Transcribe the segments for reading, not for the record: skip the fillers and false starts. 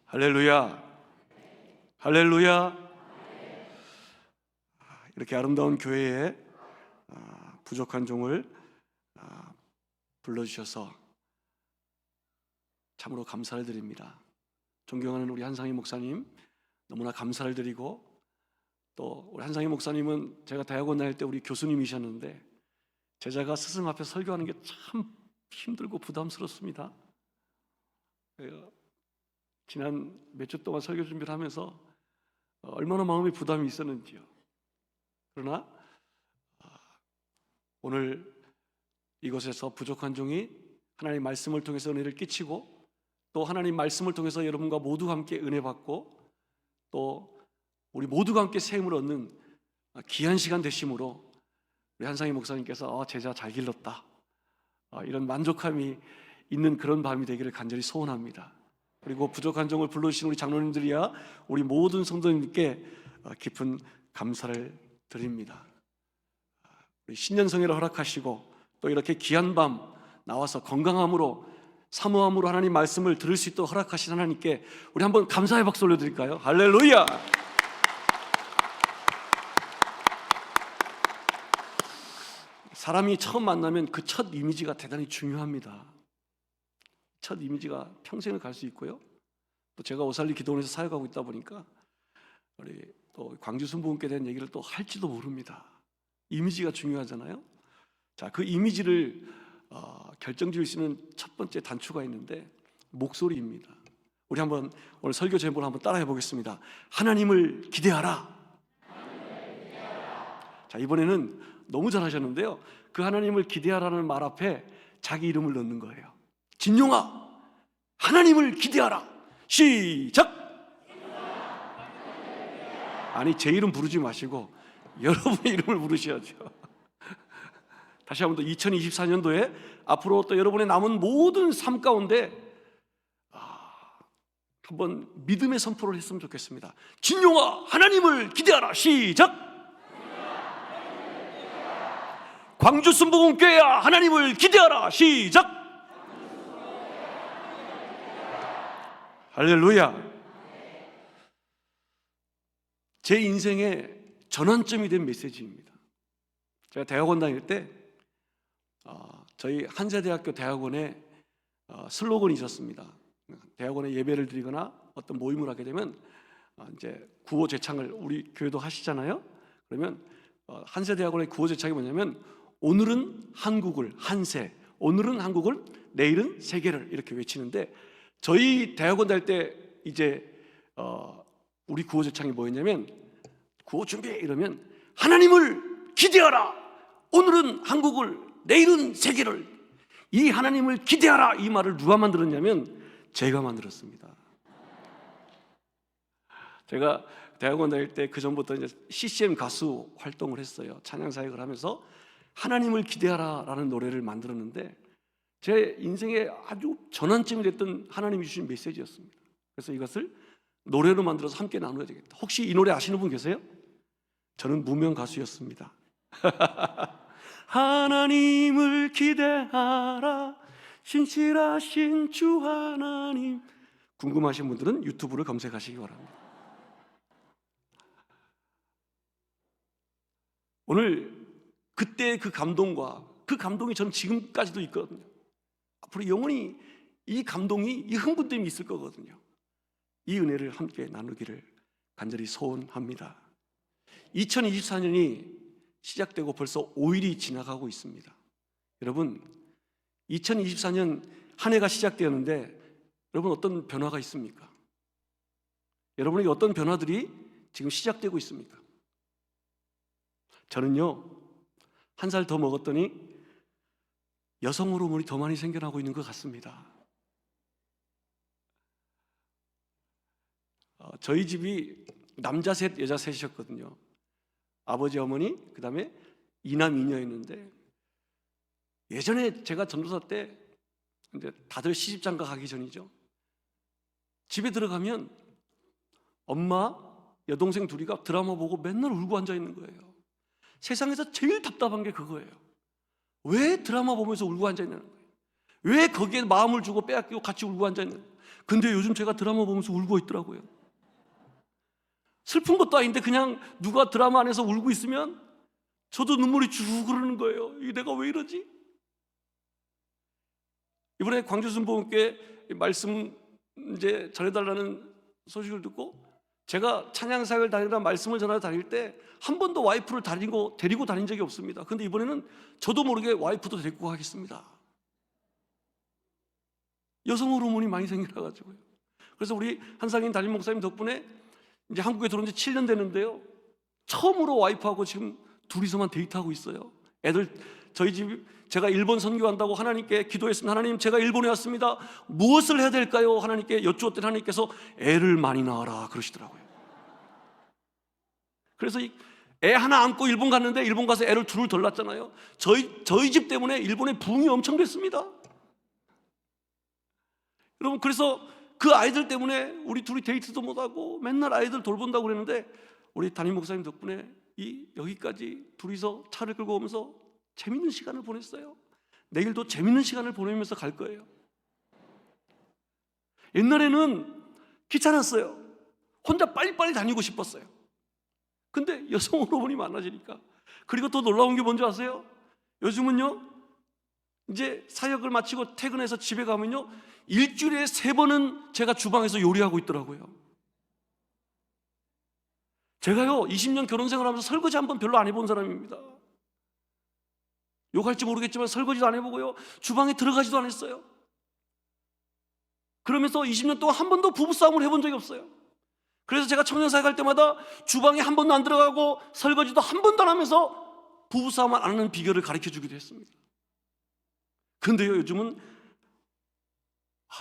할렐루야, 할렐루야. 이렇게 아름다운 교회에 부족한 종을 불러주셔서 참으로 감사를 드립니다. 존경하는 우리 한상희 목사님, 너무나 감사를 드리고, 또 우리 한상희 목사님은 제가 대학원 다닐 때 우리 교수님이셨는데 제자가 스승 앞에 설교하는 게 참 힘들고 부담스럽습니다. 지난 몇 주 동안 설교 준비를 하면서 얼마나 마음에 부담이 있었는지요. 그러나 오늘 이곳에서 부족한 종이 하나님의 말씀을 통해서 은혜를 끼치고, 또 하나님 말씀을 통해서 여러분과 모두가 함께 은혜 받고, 또 우리 모두가 함께 새 힘을 얻는 귀한 시간 되심으로 우리 한상희 목사님께서 제자 잘 길렀다, 이런 만족함이 있는 그런 밤이 되기를 간절히 소원합니다. 그리고 부족한 종을 불러주신 우리 장로님들이야 우리 모든 성도님께 깊은 감사를 드립니다. 우리 신년성회를 허락하시고 또 이렇게 귀한 밤 나와서 건강함으로 사모함으로 하나님 말씀을 들을 수 있도록 허락하신 하나님께 우리 한번 감사의 박수 올려드릴까요? 할렐루야! 사람이 처음 만나면 그 첫 이미지가 대단히 중요합니다. 첫 이미지가 평생을 갈 수 있고요. 또 제가 오살리 기도원에서 사역하고 있다 보니까 우리 또 광주 순복음교회에 대한 얘기를 또 할지도 모릅니다. 이미지가 중요하잖아요. 자, 그 이미지를 결정지을 수 있는 첫 번째 단추가 있는데 목소리입니다. 우리 한번 오늘 설교 제목을 한번 따라해 보겠습니다. 하나님을 기대하라. 자, 이번에는 너무 잘하셨는데요, 그 하나님을 기대하라는 말 앞에 자기 이름을 넣는 거예요. 진용아, 하나님을 기대하라. 시작! 아니, 제 이름 부르지 마시고 여러분의 이름을 부르셔야죠. 다시 한번 더 2024년도에 앞으로 또 여러분의 남은 모든 삶 가운데 한번 믿음의 선포를 했으면 좋겠습니다. 진용아, 하나님을 기대하라. 시작! 광주 순복음교회야, 하나님을 기대하라. 시작! 할렐루야! 제 인생의 전환점이 된 메시지입니다. 제가 대학원 다닐 때 저희 한세대학교 대학원에 슬로건이 있었습니다. 대학원에 예배를 드리거나 어떤 모임을 하게 되면 이제 구호 제창을 우리 교회도 하시잖아요. 그러면 한세대학원의 구호 제창이 뭐냐면 오늘은 한국을 한세, 오늘은 한국을, 내일은 세계를, 이렇게 외치는데 저희 대학원 다닐 때 이제 우리 구호 제창이 뭐였냐면, 구호 준비 이러면 하나님을 기대하라. 오늘은 한국을, 내일은 세계를. 이 하나님을 기대하라, 이 말을 누가 만들었냐면 제가 만들었습니다. 제가 대학원 다닐 때 그 전부터 이제 CCM 가수 활동을 했어요. 찬양 사역을 하면서 하나님을 기대하라라는 노래를 만들었는데 제 인생의 아주 전환점이 됐던 하나님이 주신 메시지였습니다. 그래서 이것을 노래로 만들어서 함께 나눠야 되겠다. 혹시 이 노래 아시는 분 계세요? 저는 무명 가수였습니다. 하나님을 기대하라, 신실하신 주 하나님. 궁금하신 분들은 유튜브를 검색하시기 바랍니다. 오늘 그때의 그 감동과 그 감동이 저는 지금까지도 있거든요. 앞으로 영원히 이 감동이, 이 흥분됨이 있을 거거든요. 이 은혜를 함께 나누기를 간절히 소원합니다. 2024년이 시작되고 벌써 5일이 지나가고 있습니다. 여러분, 2024년 한 해가 시작되었는데 여러분 어떤 변화가 있습니까? 여러분에게 어떤 변화들이 지금 시작되고 있습니까? 저는요, 한 살 더 먹었더니 여성 호르몬이 더 많이 생겨나고 있는 것 같습니다. 저희 집이 남자 셋, 여자 셋이었거든요. 아버지, 어머니, 그 다음에 이남 이녀였는데, 예전에 제가 전도사 때 이제 다들 시집장가 가기 전이죠. 집에 들어가면 엄마, 여동생 둘이가 드라마 보고 맨날 울고 앉아 있는 거예요. 세상에서 제일 답답한 게 그거예요. 왜 드라마 보면서 울고 앉아 있는 거예요? 왜 거기에 마음을 주고 빼앗기고 같이 울고 앉아 있는 거예요? 근데 요즘 제가 드라마 보면서 울고 있더라고요. 슬픈 것도 아닌데 그냥 누가 드라마 안에서 울고 있으면 저도 눈물이 쭉 흐르는 거예요. 이게 내가 왜 이러지? 이번에 광주 순복음교회 말씀 이제 전해달라는 소식을 듣고 제가 찬양사역을 다니다 말씀을 전하러 다닐 때 한 번도 와이프를 데리고 다닌 적이 없습니다. 근데 이번에는 저도 모르게 와이프도 데리고 가겠습니다. 여성 호르몬이 많이 생겨가지고요. 그래서 우리 한상인 담임 목사님 덕분에 이제 한국에 들어온 지 7년 됐는데요, 처음으로 와이프하고 지금 둘이서만 데이트하고 있어요. 애들 저희 집 제가 일본 선교한다고 하나님께 기도했습니다. 하나님, 제가 일본에 왔습니다. 무엇을 해야 될까요? 하나님께 여쭈었더니 하나님께서 애를 많이 낳아라 그러시더라고요. 그래서 애 하나 안고 일본 갔는데 일본 가서 애를 둘을 덜 낳았잖아요. 저희 집 때문에 일본에 부흥이 엄청 됐습니다. 여러분, 그래서 그 아이들 때문에 우리 둘이 데이트도 못하고 맨날 아이들 돌본다고 그랬는데 우리 담임 목사님 덕분에 여기까지 둘이서 차를 끌고 오면서 재밌는 시간을 보냈어요. 내일도 재밌는 시간을 보내면서 갈 거예요. 옛날에는 귀찮았어요. 혼자 빨리빨리 다니고 싶었어요. 근데 여성 호르몬이 많아지니까. 그리고 또 놀라운 게 뭔지 아세요? 요즘은요, 이제 사역을 마치고 퇴근해서 집에 가면요, 일주일에 3번은 제가 주방에서 요리하고 있더라고요. 제가요 20년 결혼 생활하면서 설거지 한 번 별로 안 해본 사람입니다. 욕할지 모르겠지만 설거지도 안 해보고요, 주방에 들어가지도 않았어요. 그러면서 20년 동안 한 번도 부부싸움을 해본 적이 없어요. 그래서 제가 청년사역 할 때마다 주방에 한 번도 안 들어가고 설거지도 한 번도 안 하면서 부부싸움을 안 하는 비결을 가르쳐 주기도 했습니다. 그런데요, 요즘은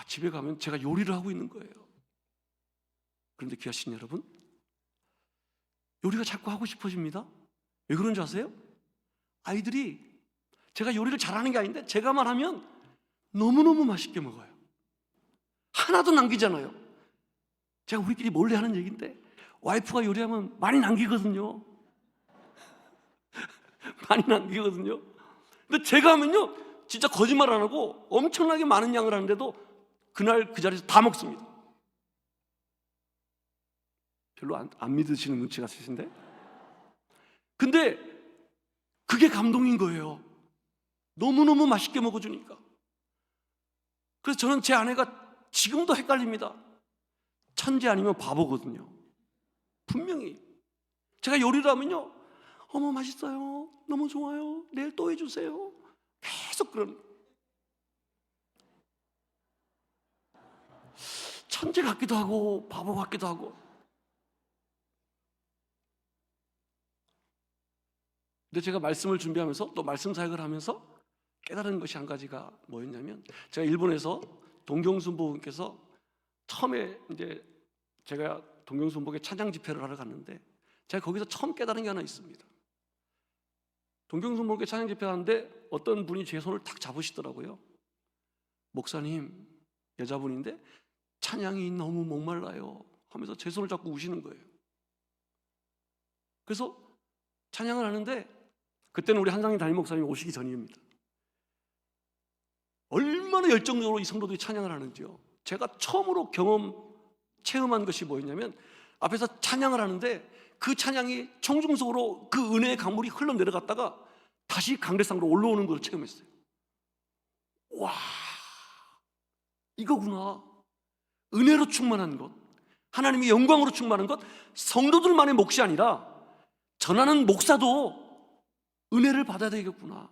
집에 가면 제가 요리를 하고 있는 거예요. 그런데 귀하신 여러분, 요리가 자꾸 하고 싶어집니다. 왜 그런지 아세요? 아이들이 제가 요리를 잘하는 게 아닌데 제가만 하면 너무너무 맛있게 먹어요. 하나도 남기잖아요. 제가 우리끼리 몰래 하는 얘기인데 와이프가 요리하면 많이 남기거든요. 많이 남기거든요. 근데 제가 하면요, 진짜 거짓말 안 하고 엄청나게 많은 양을 하는데도 그날 그 자리에서 다 먹습니다. 별로 안 믿으시는 눈치가 있으신데? 근데 그게 감동인 거예요. 너무너무 맛있게 먹어주니까. 그래서 저는 제 아내가 지금도 헷갈립니다. 천재 아니면 바보거든요. 분명히 제가 요리를 하면요, 어머 맛있어요, 너무 좋아요, 내일 또 해주세요, 계속 그런, 천재 같기도 하고 바보 같기도 하고. 근데 제가 말씀을 준비하면서 또 말씀 사역을 하면서 깨달은 것이 한 가지가 뭐였냐면, 제가 일본에서 동경순복음께서 처음에 이제 제가 동경순복에 찬양 집회를 하러 갔는데 제가 거기서 처음 깨달은 게 하나 있습니다. 동경순복에 찬양 집회 하는데 어떤 분이 제 손을 탁 잡으시더라고요. 목사님, 여자분인데 찬양이 너무 목말라요 하면서 제 손을 잡고 우시는 거예요. 그래서 찬양을 하는데 그때는 우리 한상인 담임 목사님이 오시기 전입니다. 얼마나 열정적으로 이 성도들이 찬양을 하는지요. 제가 처음으로 체험한 것이 뭐였냐면, 앞에서 찬양을 하는데 그 찬양이 청중석으로 그 은혜의 강물이 흘러내려갔다가 다시 강대상으로 올라오는 걸 체험했어요. 와, 이거구나. 은혜로 충만한 것, 하나님의 영광으로 충만한 것, 성도들만의 몫이 아니라 전하는 목사도 은혜를 받아야 되겠구나.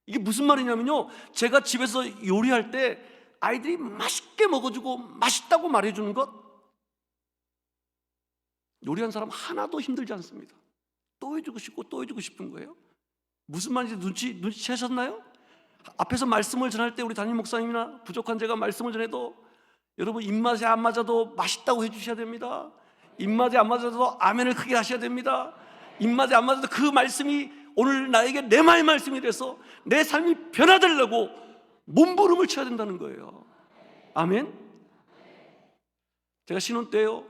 이게 무슨 말이냐면요, 제가 집에서 요리할 때 아이들이 맛있게 먹어주고 맛있다고 말해주는 것, 요리한 사람 하나도 힘들지 않습니다. 또 해주고 싶고 또 해주고 싶은 거예요. 무슨 말인지 눈치채셨나요? 앞에서 말씀을 전할 때 우리 담임 목사님이나 부족한 제가 말씀을 전해도 여러분 입맛에 안 맞아도 맛있다고 해주셔야 됩니다. 입맛에 안 맞아도 아멘을 크게 하셔야 됩니다. 입맛에 안 맞아도 그 말씀이 오늘 나에게 내 말씀이 돼서 내 삶이 변화되려고 몸부림을 쳐야 된다는 거예요. 아멘. 제가 신혼 때요,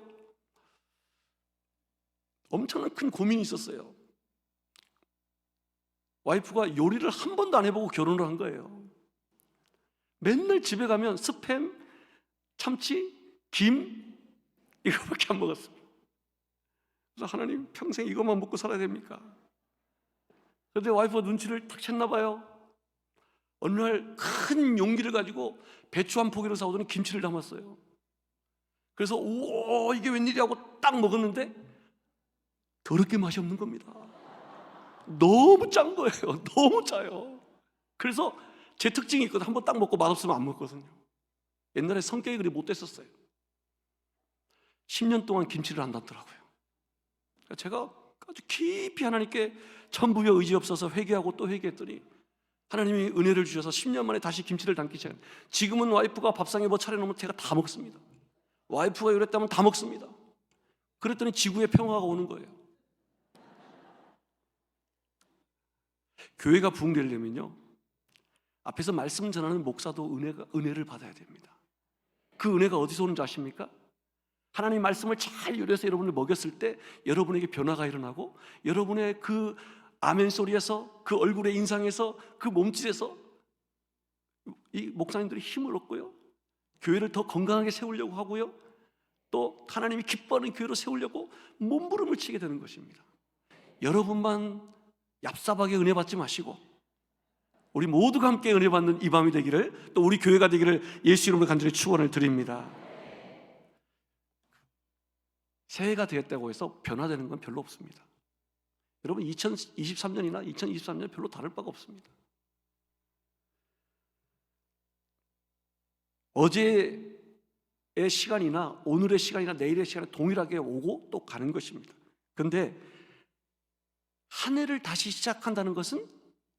엄청난 큰 고민이 있었어요. 와이프가 요리를 한 번도 안 해보고 결혼을 한 거예요. 맨날 집에 가면 스팸, 참치, 김 이거밖에 안 먹었어요. 그래서 하나님 평생 이것만 먹고 살아야 됩니까? 그런데 와이프가 눈치를 탁 챘나 봐요. 어느 날 큰 용기를 가지고 배추 한 포기를 사오더니 김치를 담았어요. 그래서 오 이게 웬일이야 하고 딱 먹었는데 더럽게 맛이 없는 겁니다. 너무 짠 거예요. 너무 짜요. 그래서 제 특징이 있거든요. 한번 딱 먹고 맛없으면 안 먹거든요. 옛날에 성격이 그리 못됐었어요. 10년 동안 김치를 안 담더라고요. 제가 아주 깊이 하나님께 천부여 의지 없어서 회개하고 또 회개했더니 하나님이 은혜를 주셔서 10년 만에 다시 김치를 담기 시작해요. 지금은 와이프가 밥상에 뭐 차려놓으면 제가 다 먹습니다. 와이프가 이랬다면 다 먹습니다. 그랬더니 지구에 평화가 오는 거예요. 교회가 부흥되려면요, 앞에서 말씀 전하는 목사도 은혜를 받아야 됩니다. 그 은혜가 어디서 오는지 아십니까? 하나님 말씀을 잘 요리해서 여러분을 먹였을 때 여러분에게 변화가 일어나고 여러분의 그 아멘 소리에서, 그 얼굴의 인상에서, 그 몸짓에서 이 목사님들이 힘을 얻고요, 교회를 더 건강하게 세우려고 하고요, 또 하나님이 기뻐하는 교회로 세우려고 몸부림을 치게 되는 것입니다. 여러분만 얍삽하게 은혜 받지 마시고 우리 모두가 함께 은혜 받는 이 밤이 되기를, 또 우리 교회가 되기를 예수 이름으로 간절히 축원을 드립니다. 새해가 되었다고 해서 변화되는 건 별로 없습니다. 여러분 2023년이나 2023년 별로 다를 바가 없습니다. 어제의 시간이나 오늘의 시간이나 내일의 시간은 동일하게 오고 또 가는 것입니다. 그런데 한 해를 다시 시작한다는 것은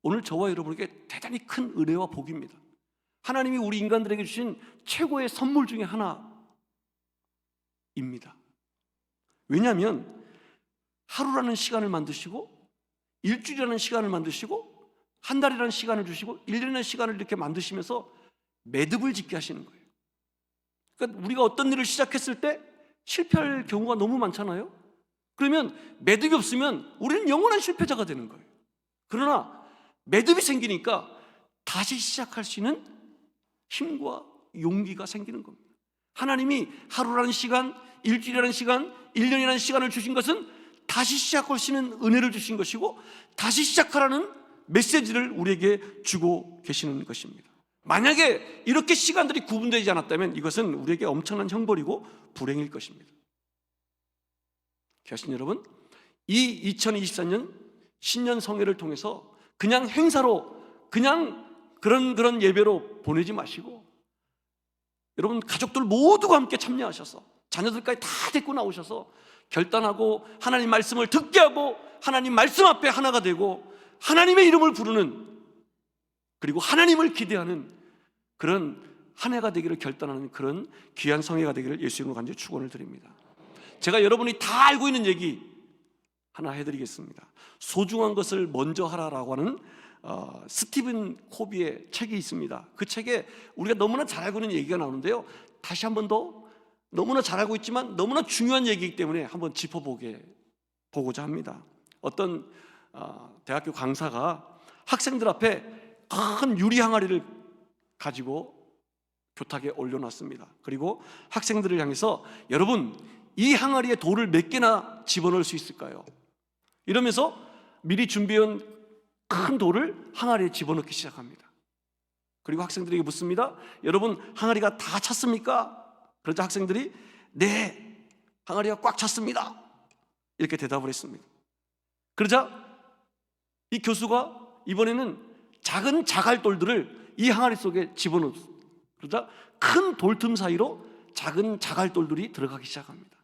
오늘 저와 여러분에게 대단히 큰 은혜와 복입니다. 하나님이 우리 인간들에게 주신 최고의 선물 중에 하나입니다. 왜냐하면 하루라는 시간을 만드시고 일주일이라는 시간을 만드시고 한 달이라는 시간을 주시고 1년이라는 시간을 이렇게 만드시면서 매듭을 짓게 하시는 거예요. 그러니까 우리가 어떤 일을 시작했을 때 실패할 경우가 너무 많잖아요. 그러면 매듭이 없으면 우리는 영원한 실패자가 되는 거예요. 그러나 매듭이 생기니까 다시 시작할 수 있는 힘과 용기가 생기는 겁니다. 하나님이 하루라는 시간, 일주일이라는 시간, 1년이라는 시간을 주신 것은 다시 시작할 수 있는 은혜를 주신 것이고 다시 시작하라는 메시지를 우리에게 주고 계시는 것입니다. 만약에 이렇게 시간들이 구분되지 않았다면 이것은 우리에게 엄청난 형벌이고 불행일 것입니다. 교신 여러분, 이 2024년 신년 성회를 통해서 그냥 행사로, 그냥 그런 예배로 보내지 마시고 여러분 가족들 모두가 함께 참여하셔서 자녀들까지 다 데리고 나오셔서 결단하고 하나님 말씀을 듣게 하고 하나님 말씀 앞에 하나가 되고 하나님의 이름을 부르는, 그리고 하나님을 기대하는 그런 한 해가 되기를 결단하는 그런 귀한 성회가 되기를 예수 이름으로 간절히 축원을 드립니다. 제가 여러분이 다 알고 있는 얘기 하나 해드리겠습니다. 소중한 것을 먼저 하라라고 하는 스티븐 코비의 책이 있습니다. 그 책에 우리가 너무나 잘 알고 있는 얘기가 나오는데요, 다시 한 번 더 너무나 잘 알고 있지만 너무나 중요한 얘기이기 때문에 한번 짚어보고자 합니다. 어떤 대학교 강사가 학생들 앞에 큰 유리 항아리를 가지고 교탁에 올려놨습니다. 그리고 학생들을 향해서 여러분 이 항아리에 돌을 몇 개나 집어넣을 수 있을까요? 이러면서 미리 준비해온 큰 돌을 항아리에 집어넣기 시작합니다. 그리고 학생들에게 묻습니다. 여러분 항아리가 다 찼습니까? 그러자 학생들이 네, 항아리가 꽉 찼습니다, 이렇게 대답을 했습니다. 그러자 이 교수가 이번에는 작은 자갈돌들을 이 항아리 속에 집어넣었습니다. 그러자 큰 돌틈 사이로 작은 자갈돌들이 들어가기 시작합니다.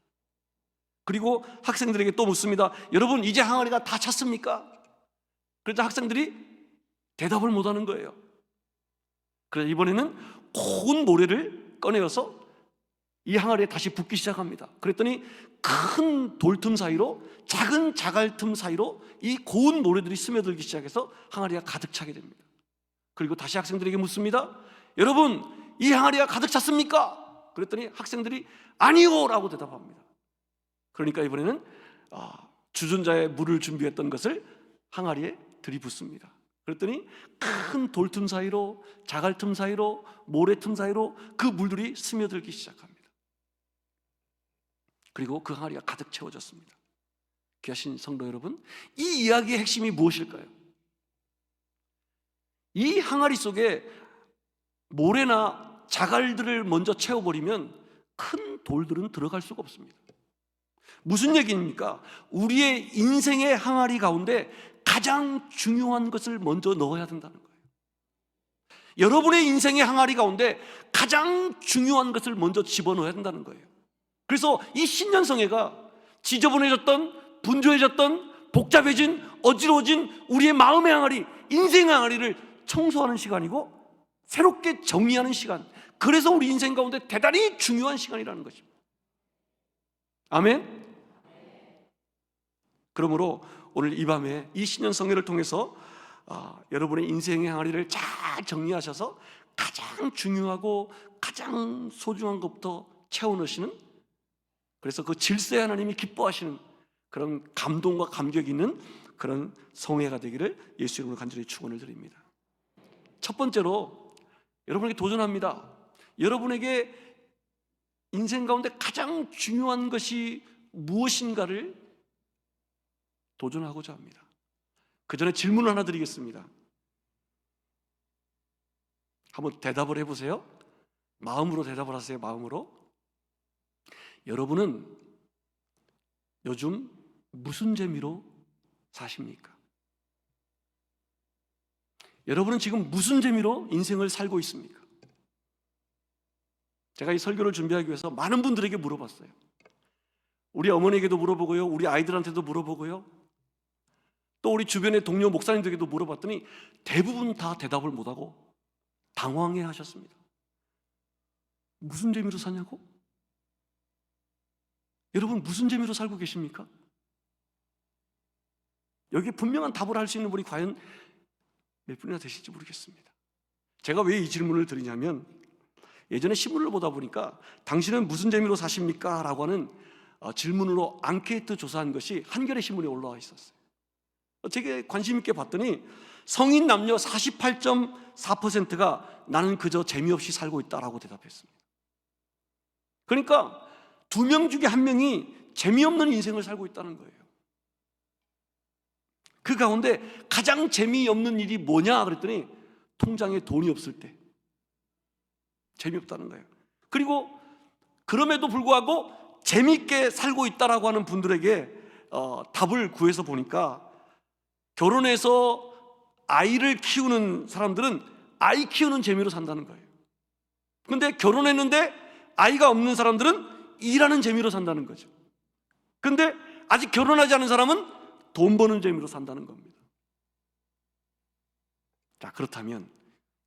그리고 학생들에게 또 묻습니다. 여러분 이제 항아리가 다 찼습니까? 그러자 학생들이 대답을 못하는 거예요. 그래서 이번에는 고운 모래를 꺼내어서 이 항아리에 다시 붓기 시작합니다. 그랬더니 큰 돌틈 사이로, 작은 자갈틈 사이로 이 고운 모래들이 스며들기 시작해서 항아리가 가득 차게 됩니다. 그리고 다시 학생들에게 묻습니다. 여러분 이 항아리가 가득 찼습니까? 그랬더니 학생들이 아니요 라고 대답합니다. 그러니까 이번에는 주전자에 물을 준비했던 것을 항아리에 들이붓습니다. 그랬더니 큰 돌틈 사이로, 자갈틈 사이로, 모래틈 사이로 그 물들이 스며들기 시작합니다. 그리고 그 항아리가 가득 채워졌습니다. 귀하신 성도 여러분, 이 이야기의 핵심이 무엇일까요? 이 항아리 속에 모래나 자갈들을 먼저 채워버리면 큰 돌들은 들어갈 수가 없습니다. 무슨 얘기입니까? 우리의 인생의 항아리 가운데 가장 중요한 것을 먼저 넣어야 된다는 거예요. 여러분의 인생의 항아리 가운데 가장 중요한 것을 먼저 집어넣어야 된다는 거예요. 그래서 이 신년성회가 지저분해졌던, 분주해졌던, 복잡해진, 어지러워진 우리의 마음의 항아리, 인생의 항아리를 청소하는 시간이고 새롭게 정리하는 시간, 그래서 우리 인생 가운데 대단히 중요한 시간이라는 것입니다. 아멘? 그러므로 오늘 이 밤에 이 신년성회를 통해서 여러분의 인생의 항아리를 잘 정리하셔서 가장 중요하고 가장 소중한 것부터 채워넣으시는, 그래서 그 질서의 하나님이 기뻐하시는 그런 감동과 감격이 있는 그런 성회가 되기를 예수 이름으로 간절히 축원을 드립니다. 첫 번째로 여러분에게 도전합니다. 여러분에게 인생 가운데 가장 중요한 것이 무엇인가를 도전하고자 합니다. 그 전에 질문을 하나 드리겠습니다. 한번 대답을 해보세요. 마음으로 대답을 하세요. 마음으로. 여러분은 요즘 무슨 재미로 사십니까? 여러분은 지금 무슨 재미로 인생을 살고 있습니까? 제가 이 설교를 준비하기 위해서 많은 분들에게 물어봤어요. 우리 어머니에게도 물어보고요, 우리 아이들한테도 물어보고요, 또 우리 주변의 동료 목사님들에게도 물어봤더니 대부분 다 대답을 못하고 당황해 하셨습니다. 무슨 재미로 사냐고? 여러분 무슨 재미로 살고 계십니까? 여기에 분명한 답을 할 수 있는 분이 과연 몇 분이나 되실지 모르겠습니다. 제가 왜 이 질문을 드리냐면, 예전에 신문을 보다 보니까 당신은 무슨 재미로 사십니까? 라고 하는 질문으로 앙케이트 조사한 것이 한겨레 신문에 올라와 있었어요. 되게 관심 있게 봤더니 성인 남녀 48.4%가 나는 그저 재미없이 살고 있다라고 대답했습니다. 그러니까 2명 중에 1명이 재미없는 인생을 살고 있다는 거예요. 그 가운데 가장 재미없는 일이 뭐냐 그랬더니 통장에 돈이 없을 때 재미없다는 거예요. 그리고 그럼에도 불구하고 재미있게 살고 있다라고 하는 분들에게 답을 구해서 보니까, 결혼해서 아이를 키우는 사람들은 아이 키우는 재미로 산다는 거예요. 그런데 결혼했는데 아이가 없는 사람들은 일하는 재미로 산다는 거죠. 그런데 아직 결혼하지 않은 사람은 돈 버는 재미로 산다는 겁니다. 자, 그렇다면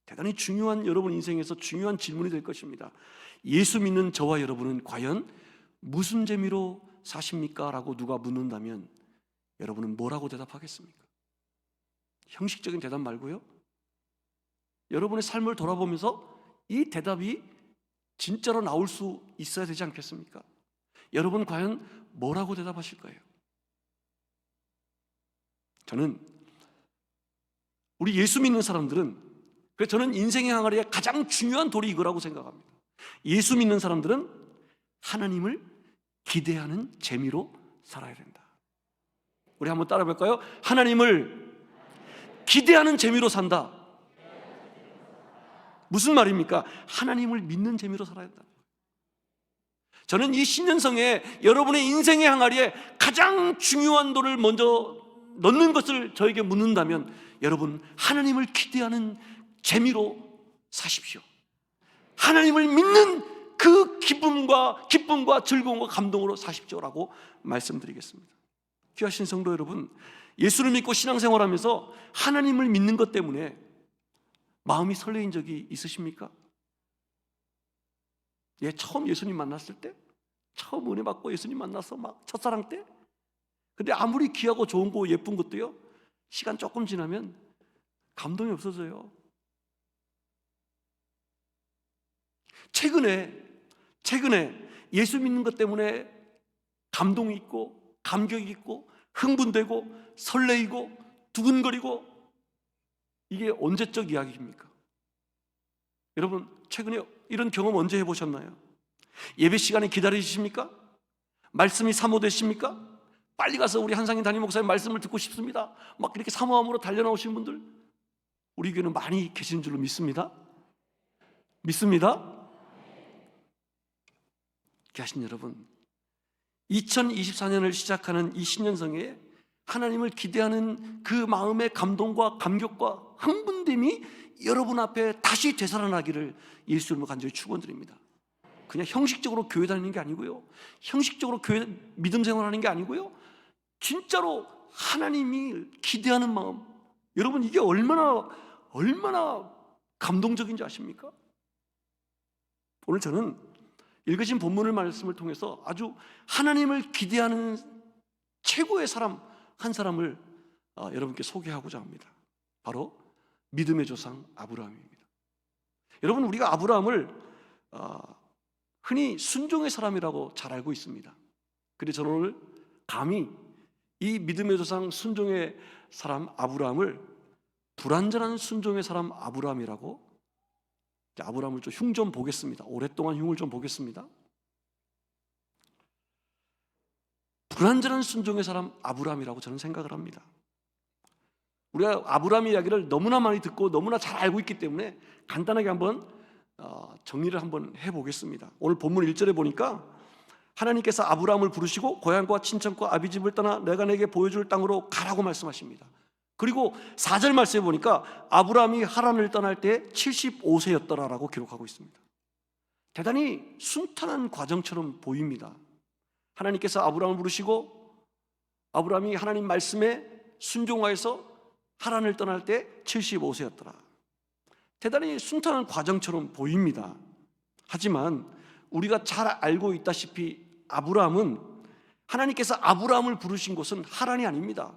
대단히 중요한, 여러분 인생에서 중요한 질문이 될 것입니다. 예수 믿는 저와 여러분은 과연 무슨 재미로 사십니까? 라고 누가 묻는다면 여러분은 뭐라고 대답하겠습니까? 형식적인 대답 말고요, 여러분의 삶을 돌아보면서 이 대답이 진짜로 나올 수 있어야 되지 않겠습니까? 여러분 과연 뭐라고 대답하실 거예요? 저는 우리 예수 믿는 사람들은, 그래서 저는 인생의 항아리에 가장 중요한 돌이 이거라고 생각합니다. 예수 믿는 사람들은 하나님을 기대하는 재미로 살아야 된다. 우리 한번 따라 볼까요? 하나님을 기대하는 재미로 산다. 무슨 말입니까? 하나님을 믿는 재미로 살아야 된다. 저는 이 신년성에 여러분의 인생의 항아리에 가장 중요한 돌을 먼저 넣는 것을 저에게 묻는다면, 여러분 하나님을 기대하는 재미로 사십시오. 하나님을 믿는 그 기쁨과 즐거움과 감동으로 사십시오라고 말씀드리겠습니다. 귀하신 성도 여러분, 예수를 믿고 신앙생활하면서 하나님을 믿는 것 때문에 마음이 설레인 적이 있으십니까? 예, 처음 예수님 만났을 때, 처음 은혜 받고 예수님 만나서 막 첫사랑 때, 근데 아무리 귀하고 좋은 거 예쁜 것도요, 시간 조금 지나면 감동이 없어져요. 최근에 예수 믿는 것 때문에 감동이 있고 감격이 있고 흥분되고 설레이고 두근거리고 이게 언제적 이야기입니까? 여러분, 최근에 이런 경험 언제 해보셨나요? 예배 시간에 기다리십니까? 말씀이 사모되십니까? 빨리 가서 우리 한상인 담임 목사님 말씀을 듣고 싶습니다. 막 이렇게 사모함으로 달려나오신 분들 우리 교회는 많이 계신 줄로 믿습니다. 믿습니다. 귀하신 여러분, 2024년을 시작하는 이 신년성에 하나님을 기대하는 그 마음의 감동과 감격과 흥분됨이 여러분 앞에 다시 되살아나기를 예수 이름으로 간절히 축원드립니다. 그냥 형식적으로 교회 다니는 게 아니고요, 형식적으로 교회 믿음 생활하는 게 아니고요, 진짜로 하나님이 기대하는 마음, 여러분 이게 얼마나 감동적인지 아십니까? 오늘 저는 읽으신 본문을 말씀을 통해서 아주 하나님을 기대하는 최고의 사람 한 사람을 여러분께 소개하고자 합니다. 바로 믿음의 조상 아브라함입니다. 여러분, 우리가 아브라함을 흔히 순종의 사람이라고 잘 알고 있습니다. 그래서 저는 오늘 감히 이 믿음의 조상 순종의 사람 아브라함을 불완전한 순종의 사람 아브라함이라고, 아브라함을 좀 흉 좀 보겠습니다. 오랫동안 흉을 좀 보겠습니다. 불완전한 순종의 사람 아브라함이라고 저는 생각을 합니다. 우리가 아브라함의 이야기를 너무나 많이 듣고 너무나 잘 알고 있기 때문에 간단하게 한번 정리를 한번 해보겠습니다. 오늘 본문 1절에 보니까 하나님께서 아브라함을 부르시고 고향과 친척과 아비집을 떠나 내가 내게 보여줄 땅으로 가라고 말씀하십니다. 그리고 4절 말씀에 보니까 아브라함이 하란을 떠날 때 75세였더라라고 기록하고 있습니다. 대단히 순탄한 과정처럼 보입니다. 하나님께서 아브라함을 부르시고 아브라함이 하나님 말씀에 순종하여서 하란을 떠날 때 75세였더라. 대단히 순탄한 과정처럼 보입니다. 하지만 우리가 잘 알고 있다시피 아브라함은, 하나님께서 아브라함을 부르신 곳은 하란이 아닙니다.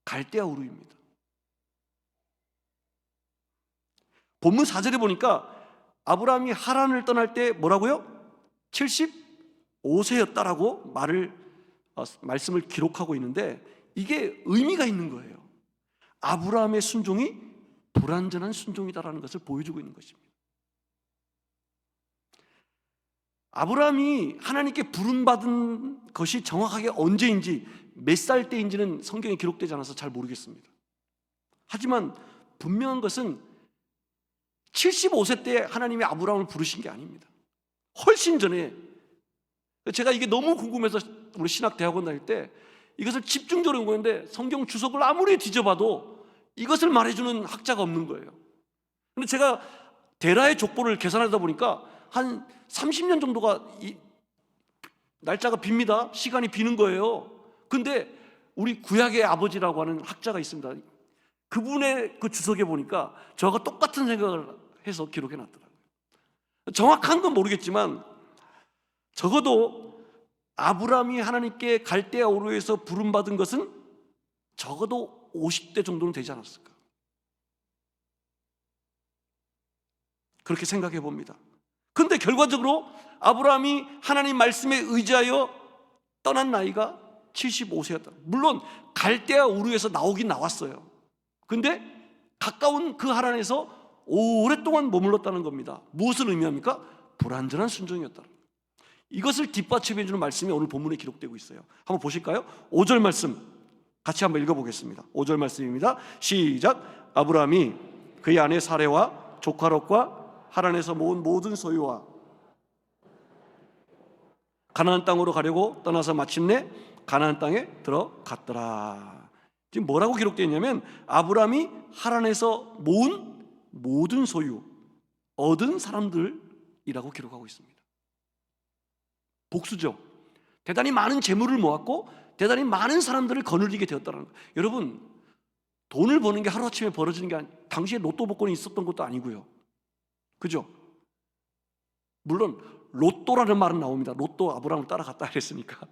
갈대아 우르입니다. 본문 4절에 보니까 아브라함이 하란을 떠날 때 뭐라고요? 75세였다라고 말씀을 기록하고 있는데, 이게 의미가 있는 거예요. 아브라함의 순종이 불완전한 순종이다라는 것을 보여주고 있는 것입니다. 아브라함이 하나님께 부름받은 것이 정확하게 언제인지, 몇 살 때인지는 성경에 기록되지 않아서 잘 모르겠습니다. 하지만 분명한 것은 75세 때 하나님이 아브라함을 부르신 게 아닙니다. 훨씬 전에. 제가 이게 너무 궁금해서 우리 신학대학원 다닐 때 이것을 집중적으로 연구했는데 성경 주석을 아무리 뒤져봐도 이것을 말해주는 학자가 없는 거예요. 근데 제가 데라의 족보를 계산하다 보니까 한 30년 정도가 날짜가 빕니다. 시간이 비는 거예요. 근데 우리 구약의 아버지라고 하는 학자가 있습니다. 그분의 그 주석에 보니까 저하고 똑같은 생각을 해서 기록해 놨더라고요. 정확한 건 모르겠지만 적어도 아브라함이 하나님께 갈대아 우르에서 부름받은 것은 적어도 50대 정도는 되지 않았을까, 그렇게 생각해 봅니다. 근데 결과적으로 아브라함이 하나님 말씀에 의지하여 떠난 나이가 75세였다. 물론 갈대아 우르에서 나오긴 나왔어요. 근데 가까운 그 하란에서 오랫동안 머물렀다는 겁니다. 무엇을 의미합니까? 불완전한 순종이었다. 이것을 뒷받침해 주는 말씀이 오늘 본문에 기록되고 있어요. 한번 보실까요? 5절 말씀 같이 한번 읽어보겠습니다. 5절 말씀입니다. 시작. 아브라함이 그의 아내 사레와 조카 롯과 하란에서 모은 모든 소유와 가나안 땅으로 가려고 떠나서 마침내 가나안 땅에 들어갔더라. 지금 뭐라고 기록되어 있냐면 아브라함이 하란에서 모은 모든 소유, 얻은 사람들이라고 기록하고 있습니다. 복수죠. 대단히 많은 재물을 모았고 대단히 많은 사람들을 거느리게 되었다는 거예요. 여러분, 돈을 버는 게 하루아침에 벌어지는 게 당시에 로또 복권이 있었던 것도 아니고요. 그죠? 물론 로또라는 말은 나옵니다. 로또 아브라함을 따라갔다 그랬으니까.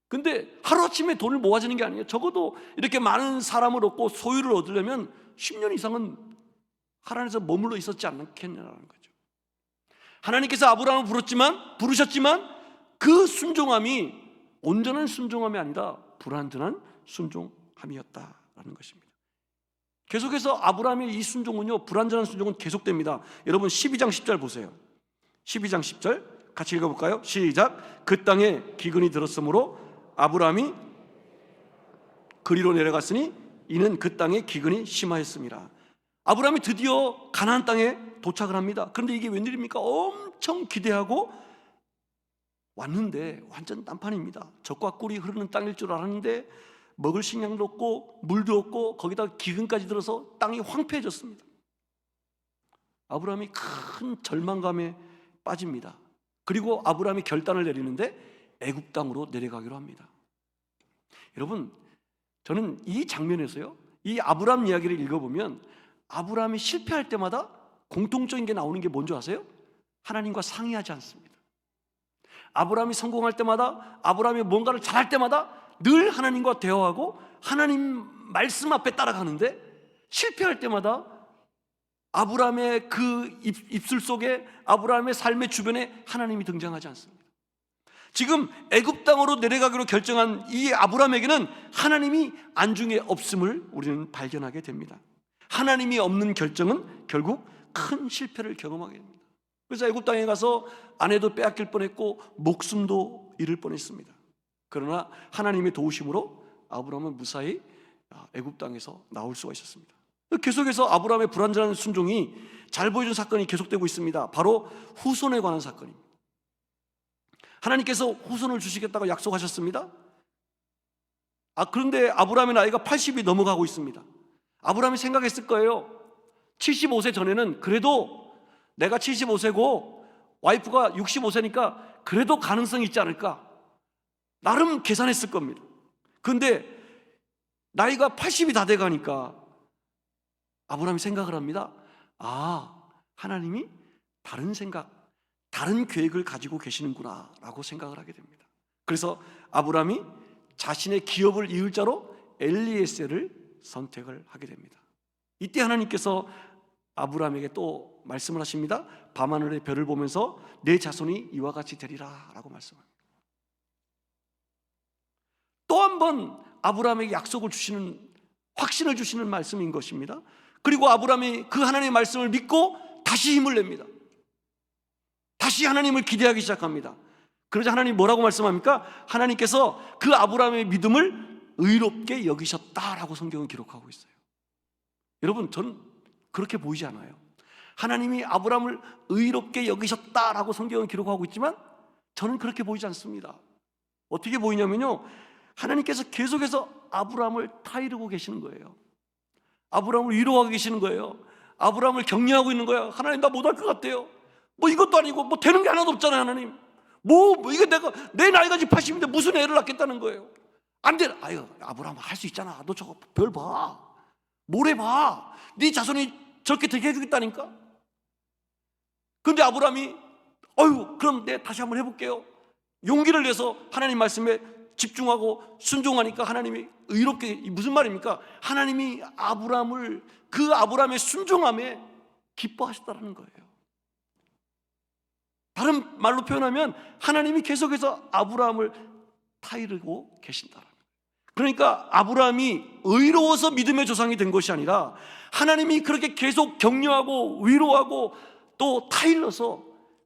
근데 하루아침에 돈을 모아지는 게 아니에요. 적어도 이렇게 많은 사람을 얻고 소유를 얻으려면 10년 이상은 하란에서 머물러 있었지 않겠냐는 거죠. 하나님께서 아브라함을 부르셨지만 그 순종함이 온전한 순종함이 아니라 불완전한 순종함이었다라는 것입니다. 계속해서 아브라함의 이 순종은요, 불완전한 순종은 계속됩니다. 여러분 12장 10절 보세요. 12장 10절 같이 읽어볼까요? 시작. 그 땅에 기근이 들었으므로 아브라함이 그리로 내려갔으니 이는 그 땅에 기근이 심하였습니다. 아브라함이 드디어 가나안 땅에 도착을 합니다. 그런데 이게 웬일입니까? 엄청 기대하고 왔는데 완전 딴판입니다. 젖과 꿀이 흐르는 땅일 줄 알았는데 먹을 식량도 없고 물도 없고 거기다 기근까지 들어서 땅이 황폐해졌습니다. 아브라함이 큰 절망감에 빠집니다. 그리고 아브라함이 결단을 내리는데 애굽 땅으로 내려가기로 합니다. 여러분, 저는 이 장면에서요, 이 아브라함 이야기를 읽어보면 아브라함이 실패할 때마다 공통적인 게 나오는 게 뭔지 아세요? 하나님과 상의하지 않습니다. 아브라함이 성공할 때마다, 아브라함이 뭔가를 잘할 때마다 늘 하나님과 대화하고 하나님 말씀 앞에 따라가는데, 실패할 때마다 아브라함의 그 입술 속에, 아브라함의 삶의 주변에 하나님이 등장하지 않습니다. 지금 애굽 땅으로 내려가기로 결정한 이 아브라함에게는 하나님이 안중에 없음을 우리는 발견하게 됩니다. 하나님이 없는 결정은 결국 큰 실패를 경험하게 됩니다. 그래서 애굽 땅에 가서 아내도 빼앗길 뻔했고 목숨도 잃을 뻔했습니다. 그러나 하나님의 도우심으로 아브라함은 무사히 애굽 땅에서 나올 수가 있었습니다. 계속해서 아브라함의 불완전한 순종이 잘 보여준 사건이 계속되고 있습니다. 바로 후손에 관한 사건입니다. 하나님께서 후손을 주시겠다고 약속하셨습니다. 그런데 아브라함의 나이가 80이 넘어가고 있습니다. 아브라함이 생각했을 거예요. 75세 전에는 그래도 내가 75세고 와이프가 65세니까 그래도 가능성이 있지 않을까, 나름 계산했을 겁니다. 그런데 나이가 80이 다 돼가니까 아브라함이 생각을 합니다. 하나님이 다른 생각, 다른 계획을 가지고 계시는구나 라고 생각을 하게 됩니다. 그래서 아브라함이 자신의 기업을 이을 자로 엘리에셀을 선택을 하게 됩니다. 이때 하나님께서 아브라함에게 또 말씀을 하십니다. 밤하늘의 별을 보면서 내 자손이 이와 같이 되리라 라고 말씀합니다. 또 한 번 아브라함에게 약속을 주시는, 확신을 주시는 말씀인 것입니다. 그리고 아브라함이 그 하나님의 말씀을 믿고 다시 힘을 냅니다. 다시 하나님을 기대하기 시작합니다. 그러자 하나님 뭐라고 말씀합니까? 하나님께서 그 아브라함의 믿음을 의롭게 여기셨다라고 성경은 기록하고 있어요. 여러분, 저는 그렇게 보이지 않아요. 하나님이 아브라함을 의롭게 여기셨다라고 성경은 기록하고 있지만 저는 그렇게 보이지 않습니다. 어떻게 보이냐면요, 하나님께서 계속해서 아브라함을 타이르고 계시는 거예요. 아브라함을 위로하고 계시는 거예요. 아브라함을 격려하고 있는 거예요. 하나님, 나 못할 것 같아요. 뭐 이것도 아니고 뭐 되는 게 하나도 없잖아요. 하나님, 이게 내 나이가 지금 80인데 무슨 애를 낳겠다는 거예요. 안 돼. 아브라함 할 수 있잖아. 너 저거 별 봐, 모래 봐. 네 자손이 저렇게 되게 해주겠다니까. 근데 아브라함이 그럼 내가 다시 한번 해볼게요. 용기를 내서 하나님 말씀에 집중하고 순종하니까 하나님이 의롭게, 무슨 말입니까? 하나님이 그 아브라함의 순종함에 기뻐하셨다는 거예요. 다른 말로 표현하면 하나님이 계속해서 아브라함을 타이르고 계신다. 그러니까 아브라함이 의로워서 믿음의 조상이 된 것이 아니라 하나님이 그렇게 계속 격려하고 위로하고 또 타일러서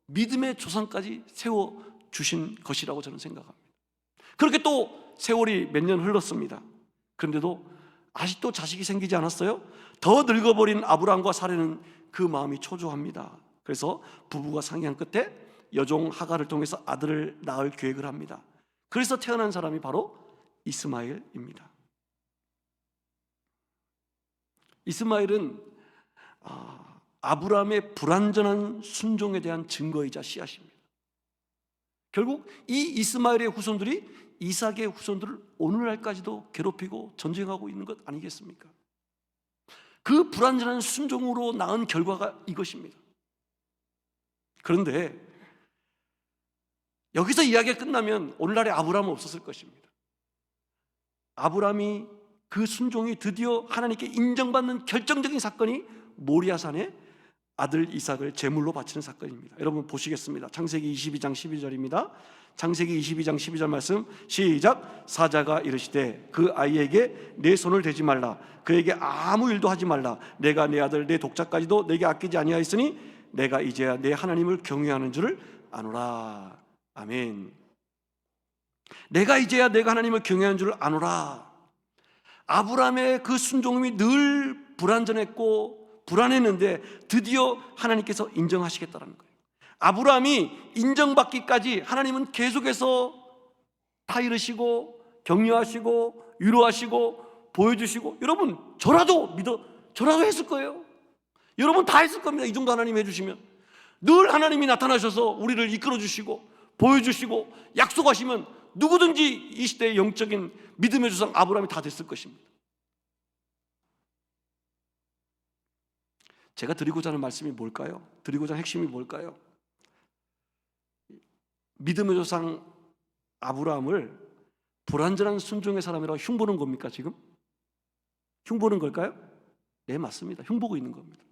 믿음의 조상까지 세워주신 것이라고 저는 생각합니다. 그렇게 또 세월이 몇 년 흘렀습니다. 그런데도 아직도 자식이 생기지 않았어요. 더 늙어버린 아브라함과 사레는 그 마음이 초조합니다. 그래서 부부가 상의한 끝에 여종 하갈을 통해서 아들을 낳을 계획을 합니다. 그래서 태어난 사람이 바로 이스마엘입니다. 이스마엘은 아브라함의 불완전한 순종에 대한 증거이자 씨앗입니다. 결국 이 이스마엘의 후손들이 이삭의 후손들을 오늘날까지도 괴롭히고 전쟁하고 있는 것 아니겠습니까? 그 불완전한 순종으로 낳은 결과가 이것입니다. 그런데 여기서 이야기가 끝나면 오늘날의 아브라함은 없었을 것입니다. 아브라함이 그 순종이 드디어 하나님께 인정받는 결정적인 사건이 모리아산에 아들 이삭을 제물로 바치는 사건입니다. 여러분 보시겠습니다. 창세기 22장 12절입니다. 창세기 22장 12절 말씀 시작. 사자가 이르시되 그 아이에게 내 손을 대지 말라, 그에게 아무 일도 하지 말라. 내가 내 아들 내 독자까지도 내게 아끼지 아니하였으니 내가 이제야 내 하나님을 경외하는 줄을 아노라. 아멘. 내가 이제야 내가 하나님을 경외하는 줄을 아노라. 아브라함의 그 순종이 늘 불완전했고 불안했는데 드디어 하나님께서 인정하시겠다는 거예요. 아브라함이 인정받기까지 하나님은 계속해서 다 이르시고 격려하시고 위로하시고 보여주시고, 여러분 저라도 했을 거예요. 여러분 다 했을 겁니다. 이 정도 하나님 해주시면. 늘 하나님이 나타나셔서 우리를 이끌어 주시고 보여주시고 약속하시면 누구든지 이 시대의 영적인 믿음의 조상 아브라함이 다 됐을 것입니다. 제가 드리고자 하는 말씀이 뭘까요? 드리고자 하는 핵심이 뭘까요? 믿음의 조상 아브라함을 불완전한 순종의 사람이라고 흉보는 겁니까 지금? 흉보는 걸까요? 네, 맞습니다. 흉보고 있는 겁니다.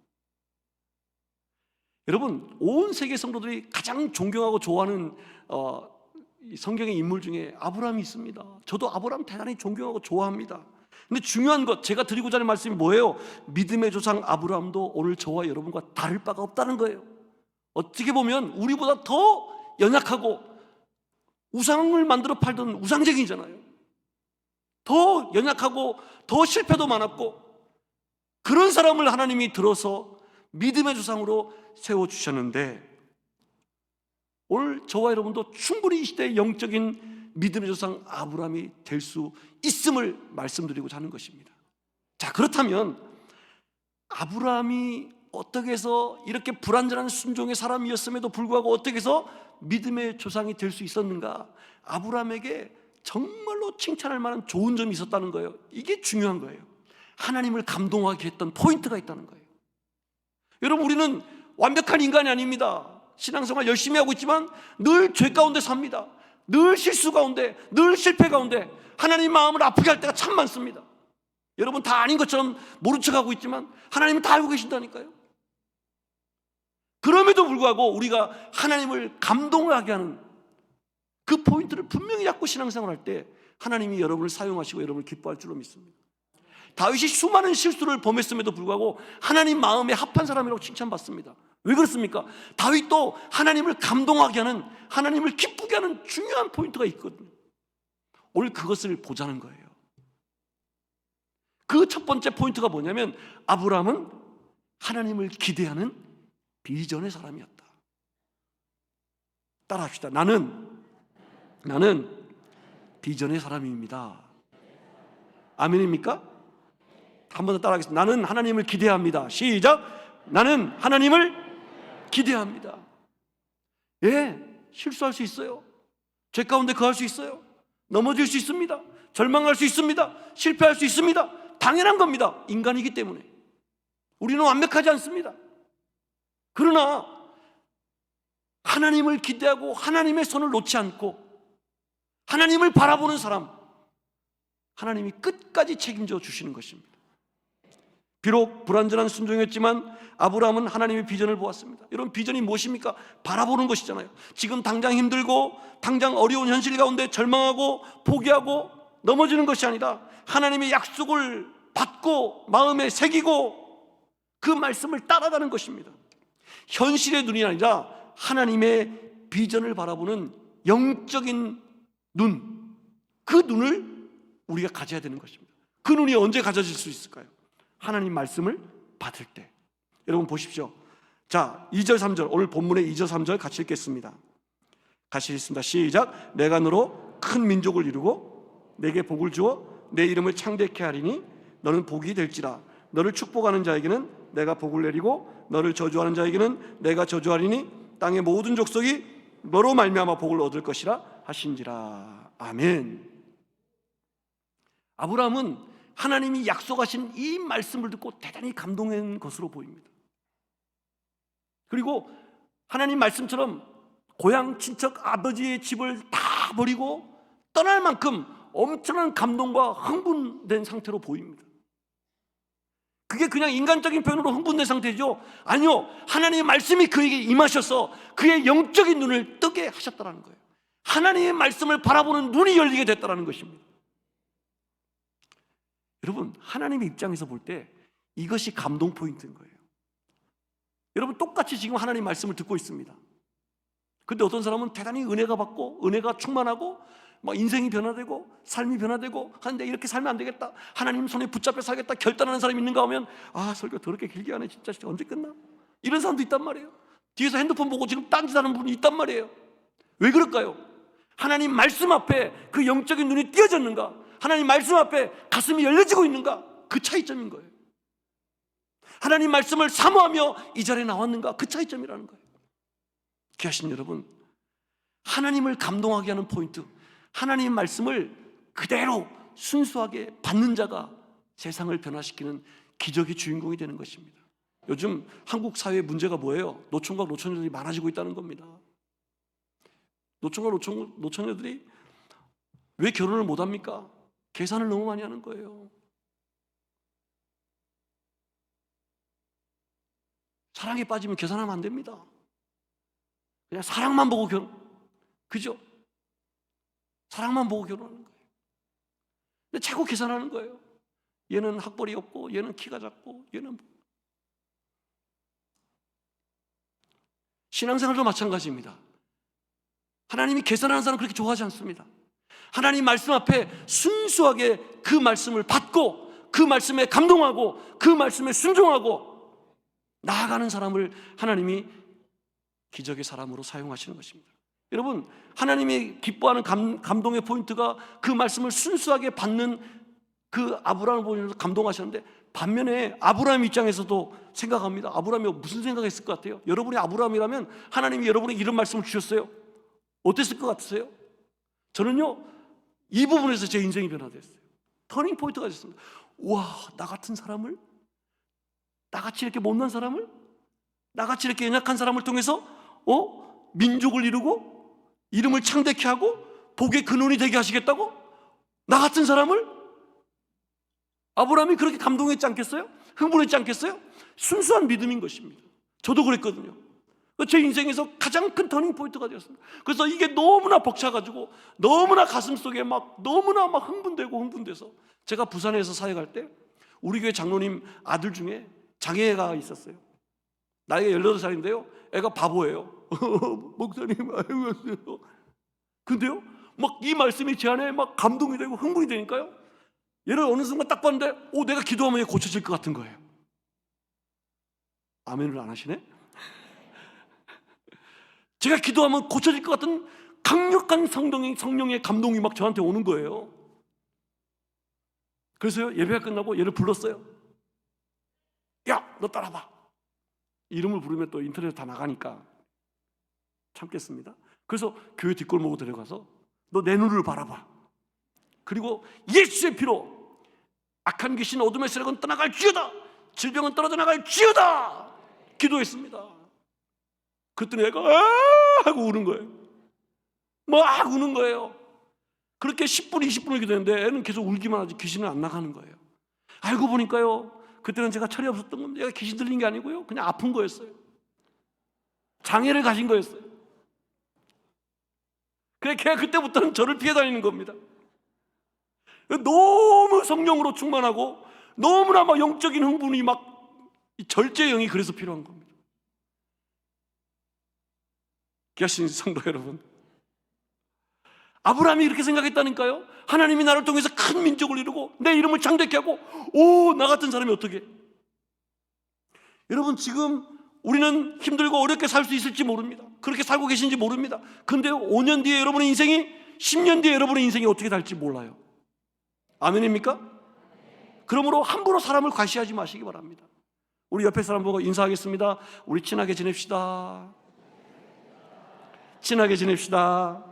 여러분, 온 세계 성도들이 가장 존경하고 좋아하는 성경의 인물 중에 아브라함이 있습니다. 저도 아브라함 대단히 존경하고 좋아합니다. 근데 중요한 것, 제가 드리고자 하는 말씀이 뭐예요? 믿음의 조상 아브라함도 오늘 저와 여러분과 다를 바가 없다는 거예요. 어떻게 보면 우리보다 더 연약하고 우상을 만들어 팔던 우상쟁이잖아요. 더 연약하고 더 실패도 많았고, 그런 사람을 하나님이 들어서 믿음의 조상으로 세워주셨는데, 오늘 저와 여러분도 충분히 이 시대의 영적인 믿음의 조상 아브라함이 될 수 있음을 말씀드리고자 하는 것입니다. 자, 그렇다면 아브라함이 어떻게 해서 이렇게 불완전한 순종의 사람이었음에도 불구하고 어떻게 해서 믿음의 조상이 될 수 있었는가? 아브라함에게 정말로 칭찬할 만한 좋은 점이 있었다는 거예요. 이게 중요한 거예요. 하나님을 감동하게 했던 포인트가 있다는 거예요. 여러분, 우리는 완벽한 인간이 아닙니다. 신앙생활 열심히 하고 있지만 늘 죄 가운데 삽니다. 늘 실수 가운데, 늘 실패 가운데 하나님 마음을 아프게 할 때가 참 많습니다. 여러분 다 아닌 것처럼 모른 척하고 있지만 하나님은 다 알고 계신다니까요. 그럼에도 불구하고 우리가 하나님을 감동하게 하는 그 포인트를 분명히 잡고 신앙생활할 때 하나님이 여러분을 사용하시고 여러분을 기뻐할 줄로 믿습니다. 다윗이 수많은 실수를 범했음에도 불구하고 하나님 마음에 합한 사람이라고 칭찬받습니다. 왜 그렇습니까? 다윗도 하나님을 감동하게 하는, 하나님을 기쁘게 하는 중요한 포인트가 있거든요. 오늘 그것을 보자는 거예요. 그 첫 번째 포인트가 뭐냐면 아브라함은 하나님을 기대하는 비전의 사람이었다. 따라합시다. 나는 비전의 사람입니다. 아멘입니까? 한 번 더 따라하겠습니다. 나는 하나님을 기대합니다. 시작. 나는 하나님을 기대합니다. 예, 실수할 수 있어요. 죄 가운데 거할 수 있어요. 넘어질 수 있습니다. 절망할 수 있습니다. 실패할 수 있습니다. 당연한 겁니다. 인간이기 때문에. 우리는 완벽하지 않습니다. 그러나 하나님을 기대하고 하나님의 손을 놓지 않고 하나님을 바라보는 사람, 하나님이 끝까지 책임져 주시는 것입니다. 비록 불완전한 순종이었지만 아브라함은 하나님의 비전을 보았습니다. 여러분, 비전이 무엇입니까? 바라보는 것이잖아요. 지금 당장 힘들고 당장 어려운 현실 가운데 절망하고 포기하고 넘어지는 것이 아니라 하나님의 약속을 받고 마음에 새기고 그 말씀을 따라가는 것입니다. 현실의 눈이 아니라 하나님의 비전을 바라보는 영적인 눈, 그 눈을 우리가 가져야 되는 것입니다. 그 눈이 언제 가져질 수 있을까요? 하나님 말씀을 받을 때. 여러분 보십시오. 자, 2절 3절, 오늘 본문의 2절 3절 같이 읽겠습니다. 같이 읽습니다. 시작. 내가 너로 큰 민족을 이루고 내게 복을 주어 내 이름을 창대케 하리니 너는 복이 될지라. 너를 축복하는 자에게는 내가 복을 내리고 너를 저주하는 자에게는 내가 저주하리니 땅의 모든 족속이 너로 말미암아 복을 얻을 것이라 하신지라. 아멘. 아브라함은 하나님이 약속하신 이 말씀을 듣고 대단히 감동한 것으로 보입니다. 그리고 하나님 말씀처럼 고향 친척 아버지의 집을 다 버리고 떠날 만큼 엄청난 감동과 흥분된 상태로 보입니다. 그게 그냥 인간적인 표현으로 흥분된 상태죠. 아니요, 하나님의 말씀이 그에게 임하셔서 그의 영적인 눈을 뜨게 하셨다는 거예요. 하나님의 말씀을 바라보는 눈이 열리게 됐다는 것입니다. 여러분, 하나님의 입장에서 볼 때 이것이 감동 포인트인 거예요. 여러분, 똑같이 지금 하나님 말씀을 듣고 있습니다. 근데 어떤 사람은 대단히 은혜가 받고 은혜가 충만하고 막 인생이 변화되고 삶이 변화되고 하는데 이렇게 살면 안 되겠다, 하나님 손에 붙잡혀 살겠다 결단하는 사람이 있는가 하면, 아, 설교 더럽게 길게 하네, 진짜 언제 끝나? 이런 사람도 있단 말이에요. 뒤에서 핸드폰 보고 지금 딴짓하는 분이 있단 말이에요. 왜 그럴까요? 하나님 말씀 앞에 그 영적인 눈이 띄어졌는가? 하나님 말씀 앞에 가슴이 열려지고 있는가? 그 차이점인 거예요. 하나님 말씀을 사모하며 이 자리에 나왔는가? 그 차이점이라는 거예요. 귀하신 여러분, 하나님을 감동하게 하는 포인트, 하나님 말씀을 그대로 순수하게 받는 자가 세상을 변화시키는 기적의 주인공이 되는 것입니다. 요즘 한국 사회의 문제가 뭐예요? 노총각 노처녀들이 많아지고 있다는 겁니다. 노총각 노처녀들이 왜 결혼을 못합니까? 계산을 너무 많이 하는 거예요. 사랑에 빠지면 계산하면 안 됩니다. 그냥 사랑만 보고 그죠? 사랑만 보고 결혼하는 거예요. 근데 자꾸 계산하는 거예요. 얘는 학벌이 없고 얘는 키가 작고 얘는. 신앙생활도 마찬가지입니다. 하나님이 계산하는 사람 그렇게 좋아하지 않습니다. 하나님 말씀 앞에 순수하게 그 말씀을 받고 그 말씀에 감동하고 그 말씀에 순종하고 나아가는 사람을 하나님이 기적의 사람으로 사용하시는 것입니다. 여러분, 하나님이 기뻐하는 감동의 포인트가 그 말씀을 순수하게 받는 그 아브라함을 보면서 감동하셨는데, 반면에 아브라함 입장에서도 생각합니다. 아브라함이 무슨 생각했을 것 같아요? 여러분이 아브라함이라면 하나님이 여러분에게 이런 말씀을 주셨어요. 어땠을 것 같으세요? 저는요, 이 부분에서 제 인생이 변화됐어요. 터닝 포인트가 됐습니다. 와, 나 같은 사람을, 나같이 이렇게 못난 사람을, 나같이 이렇게 연약한 사람을 통해서 민족을 이루고 이름을 창대케 하고 복의 근원이 되게 하시겠다고? 나 같은 사람을? 아브라함이 그렇게 감동했지 않겠어요? 흥분했지 않겠어요? 순수한 믿음인 것입니다. 저도 그랬거든요. 제 인생에서 가장 큰 터닝 포인트가 되었습니다. 그래서 이게 너무나 벅차가지고 너무나 가슴속에 너무나 흥분돼서 제가 부산에서 사역할 때 우리 교회 장로님 아들 중에 장애가 있었어요. 나이가 18살인데요 애가 바보예요. 목사님 아유. 근데요 이 말씀이 제 안에 감동이 되고 흥분이 되니까요, 얘를 어느 순간 딱 봤는데 내가 기도하면 얘 고쳐질 것 같은 거예요. 아멘을 안 하시네? 제가 기도하면 고쳐질 것 같은 강력한 성령의 감동이 저한테 오는 거예요. 그래서요, 예배가 끝나고 얘를 불렀어요. 야, 너 따라봐. 이름을 부르면 또 인터넷에 다 나가니까 참겠습니다. 그래서 교회 뒷골목으로 데려가서 너 내 눈을 바라봐. 그리고 예수의 피로 악한 귀신, 어둠의 세력은 떠나갈지어다, 질병은 떨어져 나갈지어다 기도했습니다. 그랬더니 애가 하고 우는 거예요. 막 우는 거예요. 그렇게 10분, 20분을 기도했는데 애는 계속 울기만 하지 귀신은 안 나가는 거예요. 알고 보니까요, 그때는 제가 철이 없었던 겁니다. 얘가 귀신 들린 게 아니고요, 그냥 아픈 거였어요. 장애를 가진 거였어요. 그래, 걔가 그때부터는 저를 피해 다니는 겁니다. 너무 성령으로 충만하고 너무나 영적인 흥분이 절제의 영이 그래서 필요한 겁니다. 귀하신 성도 여러분, 아브라함이 이렇게 생각했다니까요. 하나님이 나를 통해서 큰 민족을 이루고 내 이름을 창대케 하고, 나 같은 사람이 어떻게? 여러분, 지금 우리는 힘들고 어렵게 살 수 있을지 모릅니다. 그렇게 살고 계신지 모릅니다. 근데 5년 뒤에 여러분의 인생이, 10년 뒤에 여러분의 인생이 어떻게 될지 몰라요. 아멘입니까? 그러므로 함부로 사람을 과시하지 마시기 바랍니다. 우리 옆에 사람 보고 인사하겠습니다. 우리 친하게 지냅시다. 친하게 지냅시다.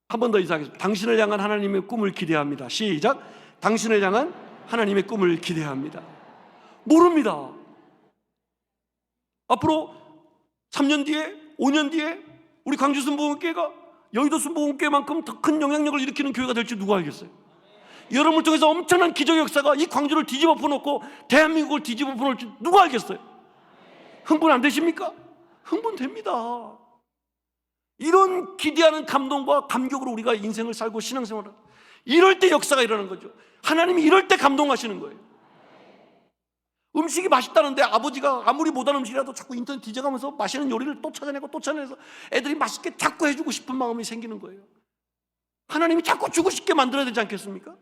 한 번 더 인사하겠습니다. 당신을 향한 하나님의 꿈을 기대합니다. 시작. 당신을 향한 하나님의 꿈을 기대합니다. 모릅니다. 앞으로 3년 뒤에, 5년 뒤에 우리 광주 순복음교회가 여의도 순복음교회만큼 더 큰 영향력을 일으키는 교회가 될지 누가 알겠어요? 여러분을 통해서 엄청난 기적 역사가 이 광주를 뒤집어 엎어놓고 대한민국을 뒤집어 엎어놓을 줄 누가 알겠어요? 흥분 안 되십니까? 흥분됩니다. 이런 기대하는 감동과 감격으로 우리가 인생을 살고 신앙생활을, 이럴 때 역사가 일어나는 거죠. 하나님이 이럴 때 감동하시는 거예요. 음식이 맛있다는데 아버지가 아무리 못하는 음식이라도 자꾸 인터넷 뒤져가면서 맛있는 요리를 또 찾아내고 또 찾아내서 애들이 맛있게 자꾸 해주고 싶은 마음이 생기는 거예요. 하나님이 자꾸 주고 싶게 만들어야 되지 않겠습니까?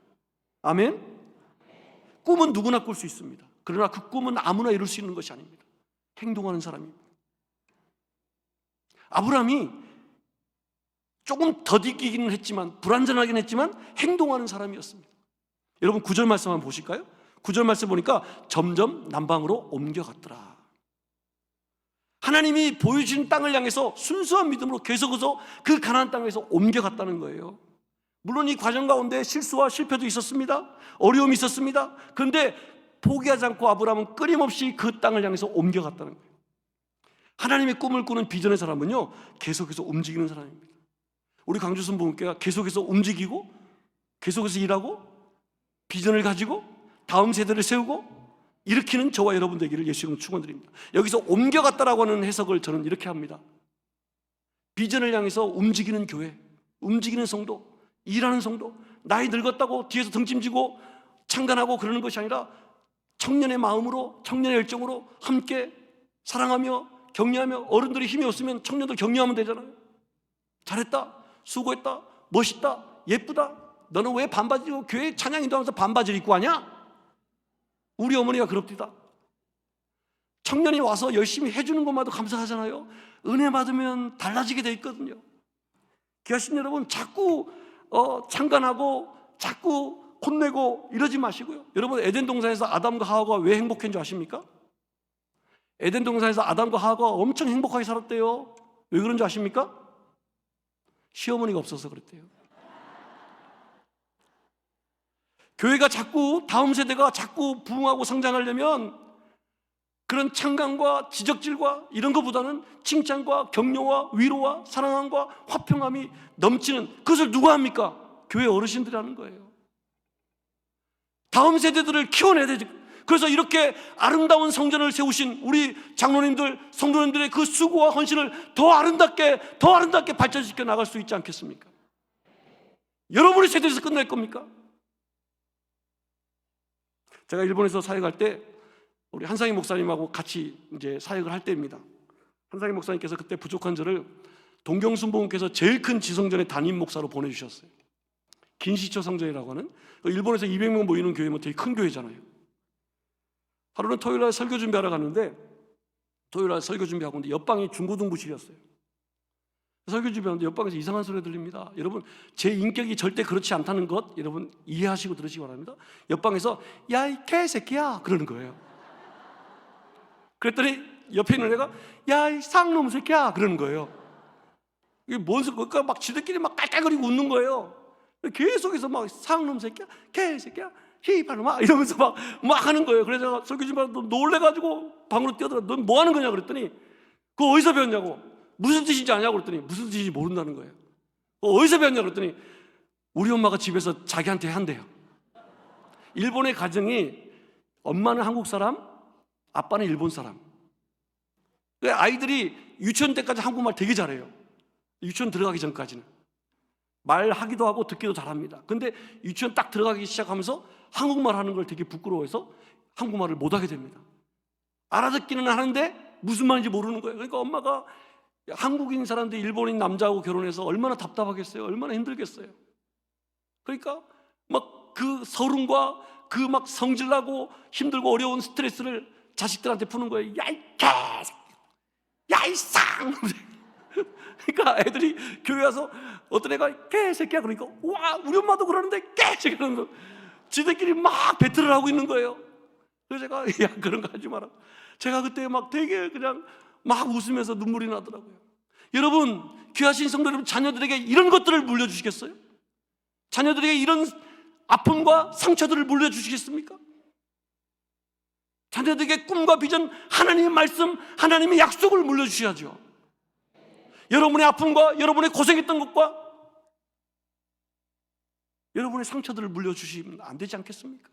아멘? 꿈은 누구나 꿀 수 있습니다. 그러나 그 꿈은 아무나 이룰 수 있는 것이 아닙니다. 행동하는 사람입니다. 아브라함이 조금 더디기는 했지만, 불완전하긴 했지만 행동하는 사람이었습니다. 여러분 9절 말씀 한번 보실까요? 9절 말씀 보니까 점점 남방으로 옮겨갔더라. 하나님이 보여주신 땅을 향해서 순수한 믿음으로 계속해서 그 가나안 땅에서 옮겨갔다는 거예요. 물론 이 과정 가운데 실수와 실패도 있었습니다. 어려움이 있었습니다. 그런데 포기하지 않고 아브라함은 끊임없이 그 땅을 향해서 옮겨갔다는 거예요. 하나님의 꿈을 꾸는 비전의 사람은요, 계속해서 움직이는 사람입니다. 우리 광주순복음교회가 계속해서 움직이고 계속해서 일하고 비전을 가지고 다음 세대를 세우고 일으키는 저와 여러분 되기를 예수 이름으로 축원드립니다. 여기서 옮겨갔다라고 하는 해석을 저는 이렇게 합니다. 비전을 향해서 움직이는 교회, 움직이는 성도, 일하는 성도, 나이 늙었다고 뒤에서 등짐지고 창간하고 그러는 것이 아니라 청년의 마음으로, 청년의 열정으로 함께 사랑하며 격려하며, 어른들이 힘이 없으면 청년들 격려하면 되잖아요. 잘했다, 수고했다, 멋있다, 예쁘다, 너는 왜 반바지 입고 교회 찬양 인도하면서 반바지를 입고 하냐? 우리 어머니가 그럽디다. 청년이 와서 열심히 해주는 것만도 감사하잖아요. 은혜 받으면 달라지게 돼 있거든요. 귀하신 여러분, 자꾸 창간하고 자꾸 혼내고 이러지 마시고요. 여러분, 에덴 동산에서 아담과 하와가 왜 행복한 줄 아십니까? 에덴 동산에서 아담과 하와가 엄청 행복하게 살았대요. 왜 그런 줄 아십니까? 시어머니가 없어서 그랬대요. 교회가 자꾸, 다음 세대가 자꾸 부흥하고 성장하려면 그런 창간과 지적질과 이런 것보다는 칭찬과 격려와 위로와 사랑함과 화평함이 넘치는, 그것을 누가 합니까? 교회 어르신들이 하는 거예요. 다음 세대들을 키워내야 되지. 그래서 이렇게 아름다운 성전을 세우신 우리 장로님들, 성도님들의 그 수고와 헌신을 더 아름답게 발전시켜 나갈 수 있지 않겠습니까? 여러분의 세대에서 끝날 겁니까? 제가 일본에서 사역할 때 우리 한상희 목사님하고 같이 이제 사역을 할 때입니다. 한상희 목사님께서 그때 부족한 저를 동경순복음께서 제일 큰 지성전의 담임 목사로 보내주셨어요. 긴시초 성전이라고 하는, 일본에서 200명 모이는 교회면 되게 큰 교회잖아요. 하루는 토요일날 설교 준비하러 갔는데, 토요일날 설교 준비하고 있는데 옆방이 중고등부실이었어요. 설교 준비하는데 옆방에서 이상한 소리가 들립니다. 여러분, 제 인격이 절대 그렇지 않다는 것 여러분 이해하시고 들으시기 바랍니다. 옆방에서 야, 이 개새끼야 그러는 거예요. 그랬더니 옆에 있는 애가 야, 이 쌍놈 새끼야 그러는 거예요. 이게 뭔 소리야? 그러니까 막 지들끼리 막 깔깔거리고 웃는 거예요. 계속해서 막 쌍놈 새끼야, 개새끼야, 히바놈아 이러면서 막 하는 거예요. 그래서 제가 설교 준비하는데 놀래가지고 방으로 뛰어들어. 넌 뭐 하는 거냐 그랬더니 그거 어디서 배웠냐고. 무슨 뜻인지 아냐고 그랬더니 무슨 뜻인지 모른다는 거예요. 어디서 배웠냐고 그랬더니 우리 엄마가 집에서 자기한테 한대요. 일본의 가정이 엄마는 한국 사람, 아빠는 일본 사람. 아이들이 유치원 때까지 한국말 되게 잘해요. 유치원 들어가기 전까지는 말하기도 하고 듣기도 잘합니다. 근데 유치원 딱 들어가기 시작하면서 한국말 하는 걸 되게 부끄러워해서 한국말을 못하게 됩니다. 알아듣기는 하는데 무슨 말인지 모르는 거예요. 그러니까 엄마가 한국인 사람들이 일본인 남자하고 결혼해서 얼마나 답답하겠어요. 얼마나 힘들겠어요. 그러니까 막 그 서름과 그 막 성질나고 힘들고 어려운 스트레스를 자식들한테 푸는 거예요. 야, 이 개새끼, 야, 이 쌍. 그러니까 애들이 교회 와서 어떤 애가 개새끼야 그러니까 와, 우리 엄마도 그러는데 개새끼 그러면서 지들끼리 막 배틀을 하고 있는 거예요. 그래서 제가 야, 그런 거 하지 마라. 제가 그때 막 되게 그냥 막 웃으면서 눈물이 나더라고요. 여러분, 귀하신 성도 여러분, 자녀들에게 이런 것들을 물려주시겠어요? 자녀들에게 이런 아픔과 상처들을 물려주시겠습니까? 자녀들에게 꿈과 비전, 하나님의 말씀, 하나님의 약속을 물려주셔야죠. 여러분의 아픔과 여러분의 고생했던 것과 여러분의 상처들을 물려주시면 안 되지 않겠습니까?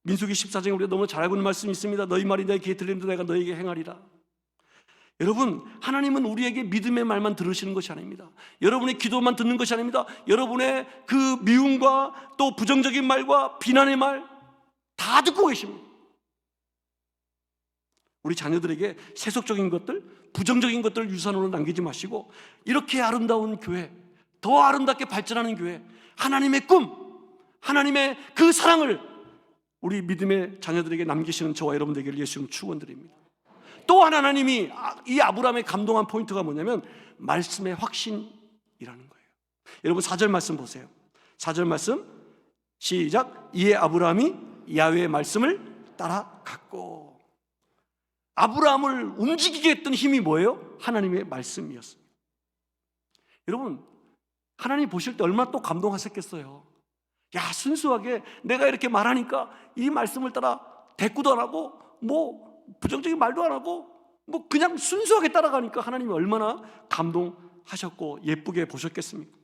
민수기 14장에 우리가 너무 잘 알고 있는 말씀이 있습니다. 너희 말이 내 귀에 들림도 내가 너에게 행하리라. 여러분, 하나님은 우리에게 믿음의 말만 들으시는 것이 아닙니다. 여러분의 기도만 듣는 것이 아닙니다. 여러분의 그 미움과 또 부정적인 말과 비난의 말 다 듣고 계십니다. 우리 자녀들에게 세속적인 것들, 부정적인 것들을 유산으로 남기지 마시고 이렇게 아름다운 교회, 더 아름답게 발전하는 교회, 하나님의 꿈, 하나님의 그 사랑을 우리 믿음의 자녀들에게 남기시는 저와 여러분 되기를 예수님 축원드립니다. 또한 하나님이 이 아브라함의 감동한 포인트가 뭐냐면 말씀의 확신이라는 거예요. 여러분 4절 말씀 보세요. 4절 말씀 시작. 이에 아브라함이 야훼의 말씀을 따라갔고. 아브라함을 움직이게 했던 힘이 뭐예요? 하나님의 말씀이었습니다. 여러분, 하나님 보실 때 얼마나 또 감동하셨겠어요. 야, 순수하게 내가 이렇게 말하니까 이 말씀을 따라 대꾸도 안 하고 뭐 부정적인 말도 안 하고 뭐 그냥 순수하게 따라가니까 하나님이 얼마나 감동하셨고 예쁘게 보셨겠습니까?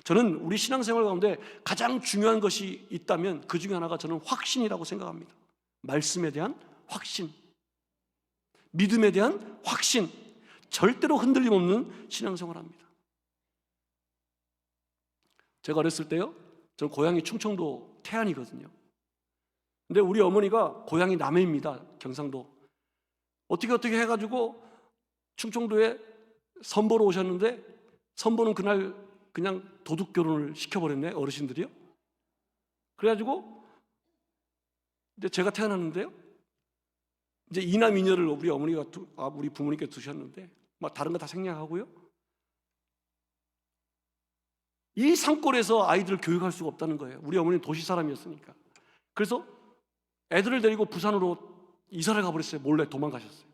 저는 우리 신앙생활 가운데 가장 중요한 것이 있다면 그 중에 하나가 저는 확신이라고 생각합니다. 말씀에 대한 확신, 믿음에 대한 확신, 절대로 흔들림 없는 신앙생활합니다. 제가 어렸을 때요, 저는 고향이 충청도 태안이거든요. 근데 우리 어머니가 고향이 남해입니다. 경상도. 어떻게 해가지고 충청도에 선보러 오셨는데 선보는 그날 그냥 도둑 결혼을 시켜버렸네, 어르신들이요. 그래가지고 이제 제가 태어났는데요, 이제 이남 이녀를 우리 어머니가 우리 부모님께 두셨는데 막 다른 거 다 생략하고요, 이 산골에서 아이들을 교육할 수가 없다는 거예요. 우리 어머니는 도시 사람이었으니까. 그래서 애들을 데리고 부산으로 이사를 가버렸어요. 몰래 도망가셨어요.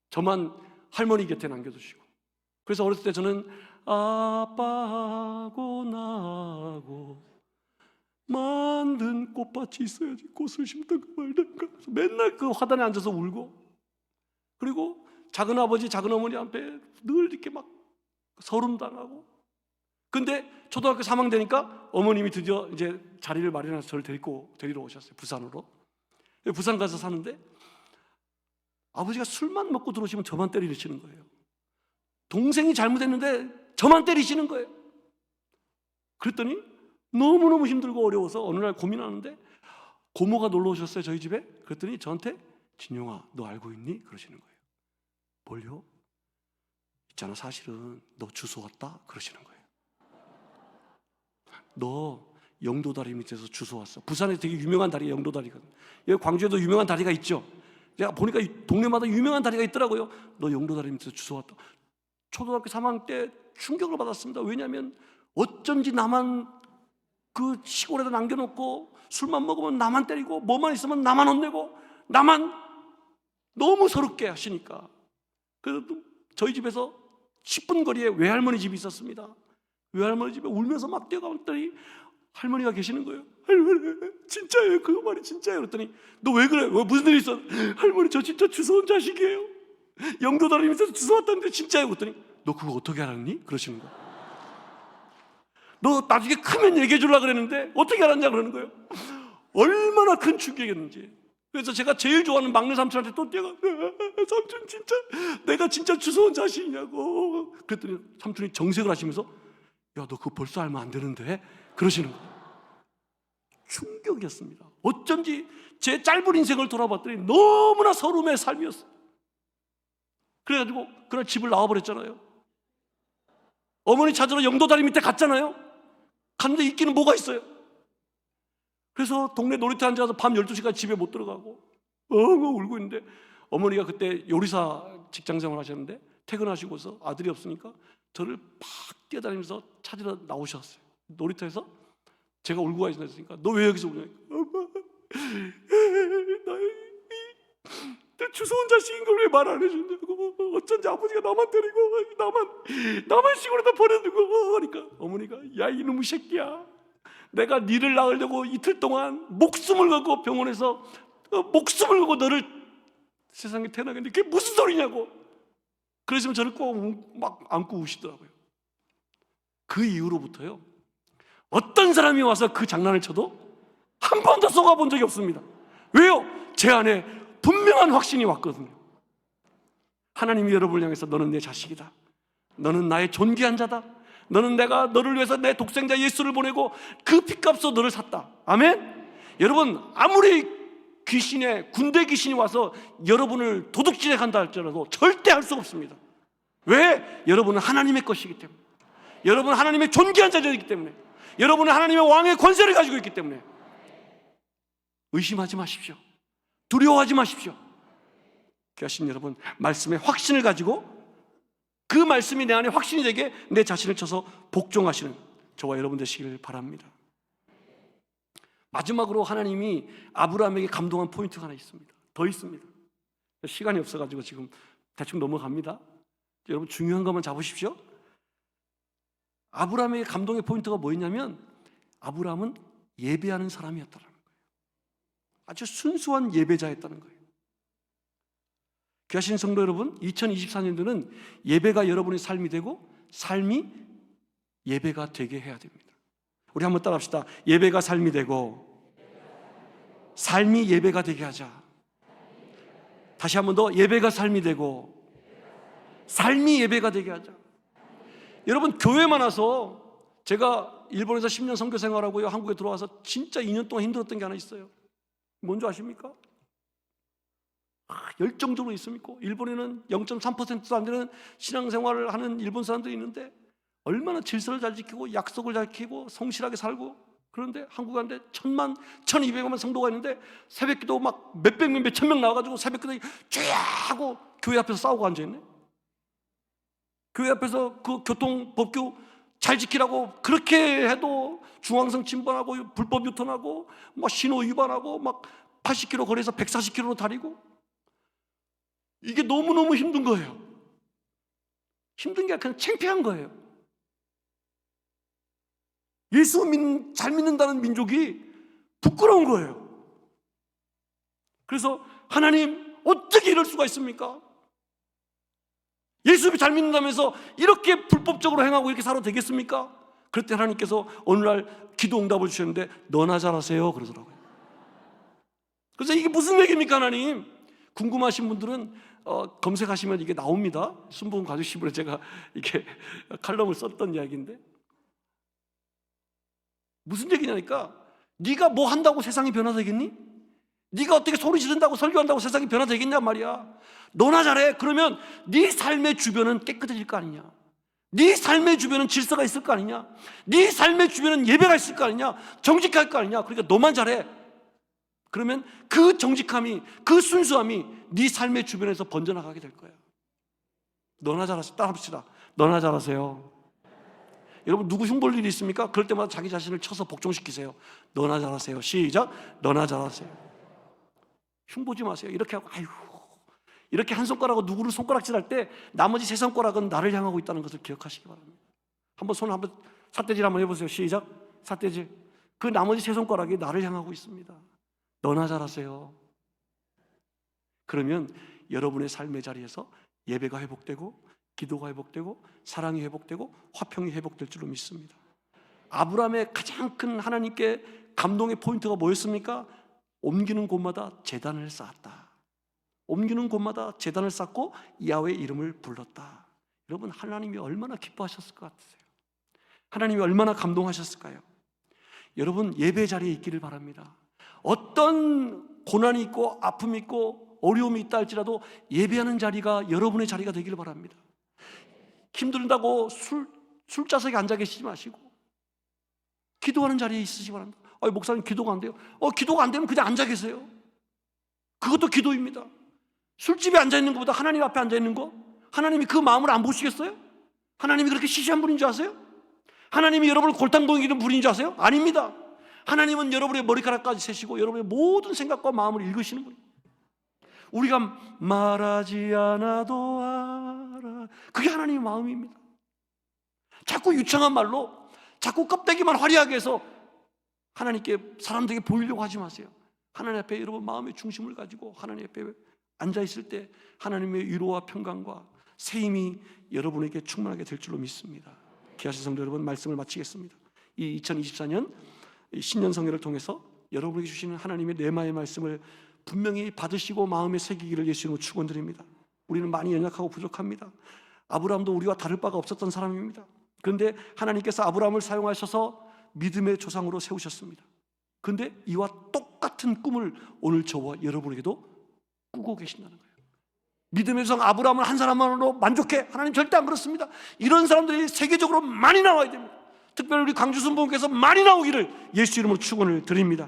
저만 할머니 곁에 남겨두시고. 그래서 어렸을 때 저는 아빠하고 나하고 만든 꽃밭이 있어야지 꽃을 심든가 말든가 맨날 그 화단에 앉아서 울고, 그리고 작은 아버지 작은 어머니 앞에 늘 이렇게 막 서름당하고. 근데 초등학교 3학년 되니까 어머님이 드디어 이제 자리를 마련해서 저를 데리러 오셨어요. 부산으로. 부산 가서 사는데 아버지가 술만 먹고 들어오시면 저만 때리시는 거예요. 동생이 잘못했는데 저만 때리시는 거예요. 그랬더니 너무너무 힘들고 어려워서 어느 날 고민하는데 고모가 놀러 오셨어요, 저희 집에. 그랬더니 저한테 진용아, 너 알고 있니? 그러시는 거예요. 뭘요? 있잖아, 사실은 너 주워 왔다? 그러시는 거예요. 너 영도다리 밑에서 주워 왔어. 부산에 되게 유명한 다리가 영도다리거든. 여기 광주에도 유명한 다리가 있죠. 제가 보니까 동네마다 유명한 다리가 있더라고요. 너 영도다리 밑에서 주워 왔다. 초등학교 3학년 때 충격을 받았습니다. 왜냐하면 어쩐지 나만 그 시골에다 남겨놓고 술만 먹으면 나만 때리고 뭐만 있으면 나만 혼내고 나만 너무 서럽게 하시니까. 그래서 저희 집에서 10분 거리에 외할머니 집이 있었습니다. 외할머니 집에 울면서 막 뛰어갔더니 할머니가 계시는 거예요. 할머니, 진짜예요. 그거 말이 진짜예요. 그랬더니 너 왜 그래? 무슨 일 있어? 할머니, 저 진짜 주워온 자식이에요. 영도다리 밑에서 주워왔다는데 진짜예요. 그랬더니 너 그거 어떻게 알았니? 그러시는 거예요. 너 나중에 크면 얘기해 주려고 그랬는데 어떻게 알았냐 그러는 거예요. 얼마나 큰 충격이었는지. 그래서 제가 제일 좋아하는 막내 삼촌한테 또 뛰어가, 삼촌 진짜 내가 진짜 주워온 자식이냐고. 그랬더니 삼촌이 정색을 하시면서 야, 너 그거 벌써 알면 안 되는데? 그러시는 거예요. 충격이었습니다. 어쩐지 제 짧은 인생을 돌아봤더니 너무나 서름의 삶이었어요. 그래가지고 그날 집을 나와버렸잖아요. 어머니 찾으러 영도다리 밑에 갔잖아요. 갔는데 있기는 뭐가 있어요. 그래서 동네 놀이터에 앉아서 밤 12시까지 집에 못 들어가고 울고 있는데 어머니가 그때 요리사 직장생활 하셨는데 퇴근하시고서 아들이 없으니까 저를 막 뛰어다니면서 찾으러 나오셨어요. 놀이터에서 제가 울고 가 있으니까 너 왜 여기서 우냐? 엄마, 내 주워온 자식인 걸 왜 말 안 해주냐고. 어쩐지 아버지가 나만 때리고 나만 시골에다 버려두고 하니까 어머니가 야, 이놈의 새끼야, 내가 니를 낳으려고 이틀 동안 목숨을 걸고 병원에서 목숨을 걸고 너를 세상에 태어나게 했는데 그게 무슨 소리냐고. 그러시면 저를 꼭 막 안고 우시더라고요. 그 이후로부터요, 어떤 사람이 와서 그 장난을 쳐도 한 번도 속아본 적이 없습니다. 왜요? 제 안에 분명한 확신이 왔거든요. 하나님이 여러분을 향해서 너는 내 자식이다, 너는 나의 존귀한 자다, 내가 너를 위해서 내 독생자 예수를 보내고 그 핏값으로 너를 샀다. 아멘? 여러분, 아무리 군대 귀신이 와서 여러분을 도둑질해 간다 할지라도 절대 할 수 없습니다. 왜? 여러분은 하나님의 것이기 때문에, 여러분은 하나님의 존귀한 자녀이기 때문에, 여러분은 하나님의 왕의 권세를 가지고 있기 때문에 의심하지 마십시오. 두려워하지 마십시오. 귀하신 여러분, 말씀의 확신을 가지고 그 말씀이 내 안에 확신이 되게 내 자신을 쳐서 복종하시는 저와 여러분 되시길 바랍니다. 마지막으로 하나님이 아브라함에게 감동한 포인트가 하나 있습니다. 더 있습니다. 시간이 없어가지고 지금 대충 넘어갑니다. 여러분, 중요한 것만 잡으십시오. 아브라함에게 감동의 포인트가 뭐였냐면, 아브라함은 예배하는 사람이었다는 거예요. 아주 순수한 예배자였다는 거예요. 귀하신 성도 여러분, 2024년도는 예배가 여러분의 삶이 되고 삶이 예배가 되게 해야 됩니다. 우리 한번 따라합시다. 예배가 삶이 되고 삶이 예배가 되게 하자. 다시 한번 더, 예배가 삶이 되고 삶이 예배가 되게 하자. 여러분, 교회만 와서, 제가 일본에서 10년 선교 생활하고요, 한국에 들어와서 진짜 2년 동안 힘들었던 게 하나 있어요. 뭔지 아십니까? 열정적으로 있습니까? 일본에는 0.3%도 안 되는 신앙생활을 하는 일본 사람들이 있는데 얼마나 질서를 잘 지키고 약속을 잘 지키고 성실하게 살고, 그런데 한국에 왔는데 1000만, 1200만 성도가 있는데 새벽기도 막 몇백 명, 몇천 명 나와가지고 새벽기도 쫙 하고 교회 앞에서 싸우고 앉아있네. 교회 앞에서 그 교통법규 잘 지키라고 그렇게 해도 중앙선 침범하고 불법 유턴하고 막 신호 위반하고 막 80km 거리에서 140km로 달리고, 이게 너무너무 힘든 거예요. 힘든 게 아니라 그냥 창피한 거예요. 예수 잘 믿는다는 민족이 부끄러운 거예요. 그래서 하나님, 어떻게 이럴 수가 있습니까? 예수 잘 믿는다면서 이렇게 불법적으로 행하고 이렇게 살아도 되겠습니까? 그럴 때 하나님께서 어느 날 기도 응답을 주셨는데, 너나 잘하세요 그러더라고요. 그래서 이게 무슨 얘기입니까? 하나님, 궁금하신 분들은 검색하시면 이게 나옵니다. 순복음 가족신문에 제가 이렇게 칼럼을 썼던 이야기인데, 무슨 얘기냐니까, 네가 뭐 한다고 세상이 변화되겠니? 네가 어떻게 소리 지른다고 설교한다고 세상이 변화되겠냐 말이야. 너나 잘해. 그러면 네 삶의 주변은 깨끗해질 거 아니냐, 네 삶의 주변은 질서가 있을 거 아니냐, 네 삶의 주변은 예배가 있을 거 아니냐, 정직할 거 아니냐. 그러니까 너만 잘해. 그러면 그 정직함이, 그 순수함이 네 삶의 주변에서 번져나가게 될 거야. 너나 잘하세요. 따라합시다. 너나 잘하세요. 여러분, 누구 흉볼 일이 있습니까? 그럴 때마다 자기 자신을 쳐서 복종시키세요. 너나 잘하세요. 시작. 너나 잘하세요. 흉보지 마세요. 이렇게 하고, 아이고, 이렇게 한 손가락으로 누구를 손가락질할 때 나머지 세 손가락은 나를 향하고 있다는 것을 기억하시기 바랍니다. 한번 손 한번 삿대질 한번 해보세요. 시작. 삿대질. 그 나머지 세 손가락이 나를 향하고 있습니다. 너나 잘하세요. 그러면 여러분의 삶의 자리에서 예배가 회복되고 기도가 회복되고 사랑이 회복되고 화평이 회복될 줄로 믿습니다. 아브라함의 가장 큰 하나님께 감동의 포인트가 뭐였습니까? 옮기는 곳마다 제단을 쌓았다. 옮기는 곳마다 제단을 쌓고 야훼의 이름을 불렀다. 여러분, 하나님이 얼마나 기뻐하셨을 것 같으세요? 하나님이 얼마나 감동하셨을까요? 여러분, 예배 자리에 있기를 바랍니다. 어떤 고난이 있고 아픔이 있고 어려움이 있다 할지라도 예배하는 자리가 여러분의 자리가 되기를 바랍니다. 힘들다고 술자석에 앉아 계시지 마시고 기도하는 자리에 있으시기 바랍니다. 목사님 기도가 안 돼요. 기도가 안 되면 그냥 앉아 계세요. 그것도 기도입니다. 술집에 앉아 있는 것보다 하나님 앞에 앉아 있는 거, 하나님이 그 마음을 안 보시겠어요? 하나님이 그렇게 시시한 분인 줄 아세요? 하나님이 여러분을 골탕 먹이는 분인 줄 아세요? 아닙니다. 하나님은 여러분의 머리카락까지 세시고 여러분의 모든 생각과 마음을 읽으시는 분입니다. 우리가 말하지 않아도 알아, 그게 하나님의 마음입니다. 자꾸 유창한 말로, 자꾸 껍데기만 화려하게 해서 하나님께, 사람들에게 보이려고 하지 마세요. 하나님 앞에 여러분 마음의 중심을 가지고 하나님 앞에 앉아있을 때 하나님의 위로와 평강과 새 힘이 여러분에게 충만하게 될 줄로 믿습니다. 귀하신 성도 여러분, 말씀을 마치겠습니다. 이 2024년 신년 성회를 통해서 여러분에게 주시는 하나님의 레마의 말씀을 분명히 받으시고 마음에 새기기를 예수 이름으로 축원드립니다. 우리는 많이 연약하고 부족합니다. 아브라함도 우리와 다를 바가 없었던 사람입니다. 그런데 하나님께서 아브라함을 사용하셔서 믿음의 조상으로 세우셨습니다. 그런데 이와 똑같은 꿈을 오늘 저와 여러분에게도 꾸고 계신다는 거예요. 믿음의 조상 아브라함은 한 사람만으로 만족해? 하나님 절대 안 그렇습니다. 이런 사람들이 세계적으로 많이 나와야 됩니다. 특별히 우리 광주순복음교회에서 많이 나오기를 예수 이름으로 축원을 드립니다.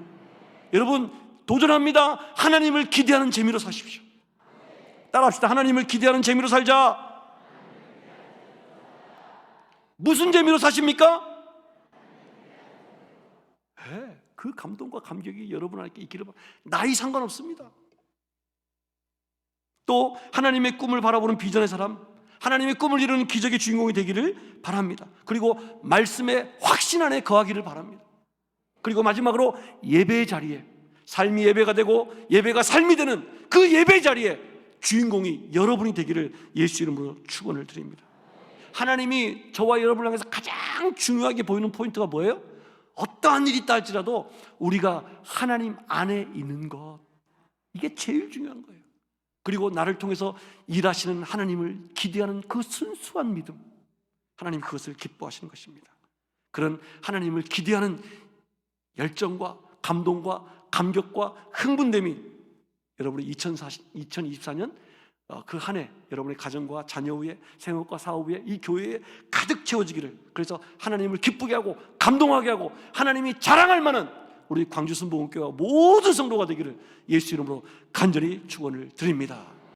여러분 도전합니다. 하나님을 기대하는 재미로 사십시오. 따라합시다. 하나님을 기대하는 재미로 살자. 무슨 재미로 사십니까? 네, 그 감동과 감격이 여러분에게 있기를 바랍니다. 나이 상관없습니다. 또 하나님의 꿈을 바라보는 비전의 사람, 하나님의 꿈을 이루는 기적의 주인공이 되기를 바랍니다. 그리고 말씀의 확신 안에 거하기를 바랍니다. 그리고 마지막으로 예배의 자리에, 삶이 예배가 되고 예배가 삶이 되는 그 예배의 자리에 주인공이 여러분이 되기를 예수 이름으로 축원을 드립니다. 하나님이 저와 여러분을 향해서 가장 중요하게 보이는 포인트가 뭐예요? 어떠한 일이 있다 할지라도 우리가 하나님 안에 있는 것, 이게 제일 중요한 거예요. 그리고 나를 통해서 일하시는 하나님을 기대하는 그 순수한 믿음, 하나님 그것을 기뻐하시는 것입니다. 그런 하나님을 기대하는 열정과 감동과 감격과 흥분됨이 여러분의 2024년 그 한 해 여러분의 가정과 자녀 위에, 생업과 사업 위에, 이 교회에 가득 채워지기를, 그래서 하나님을 기쁘게 하고 감동하게 하고 하나님이 자랑할 만한 우리 광주순복음교회와 모든 성도가 되기를 예수 이름으로 간절히 축원을 드립니다.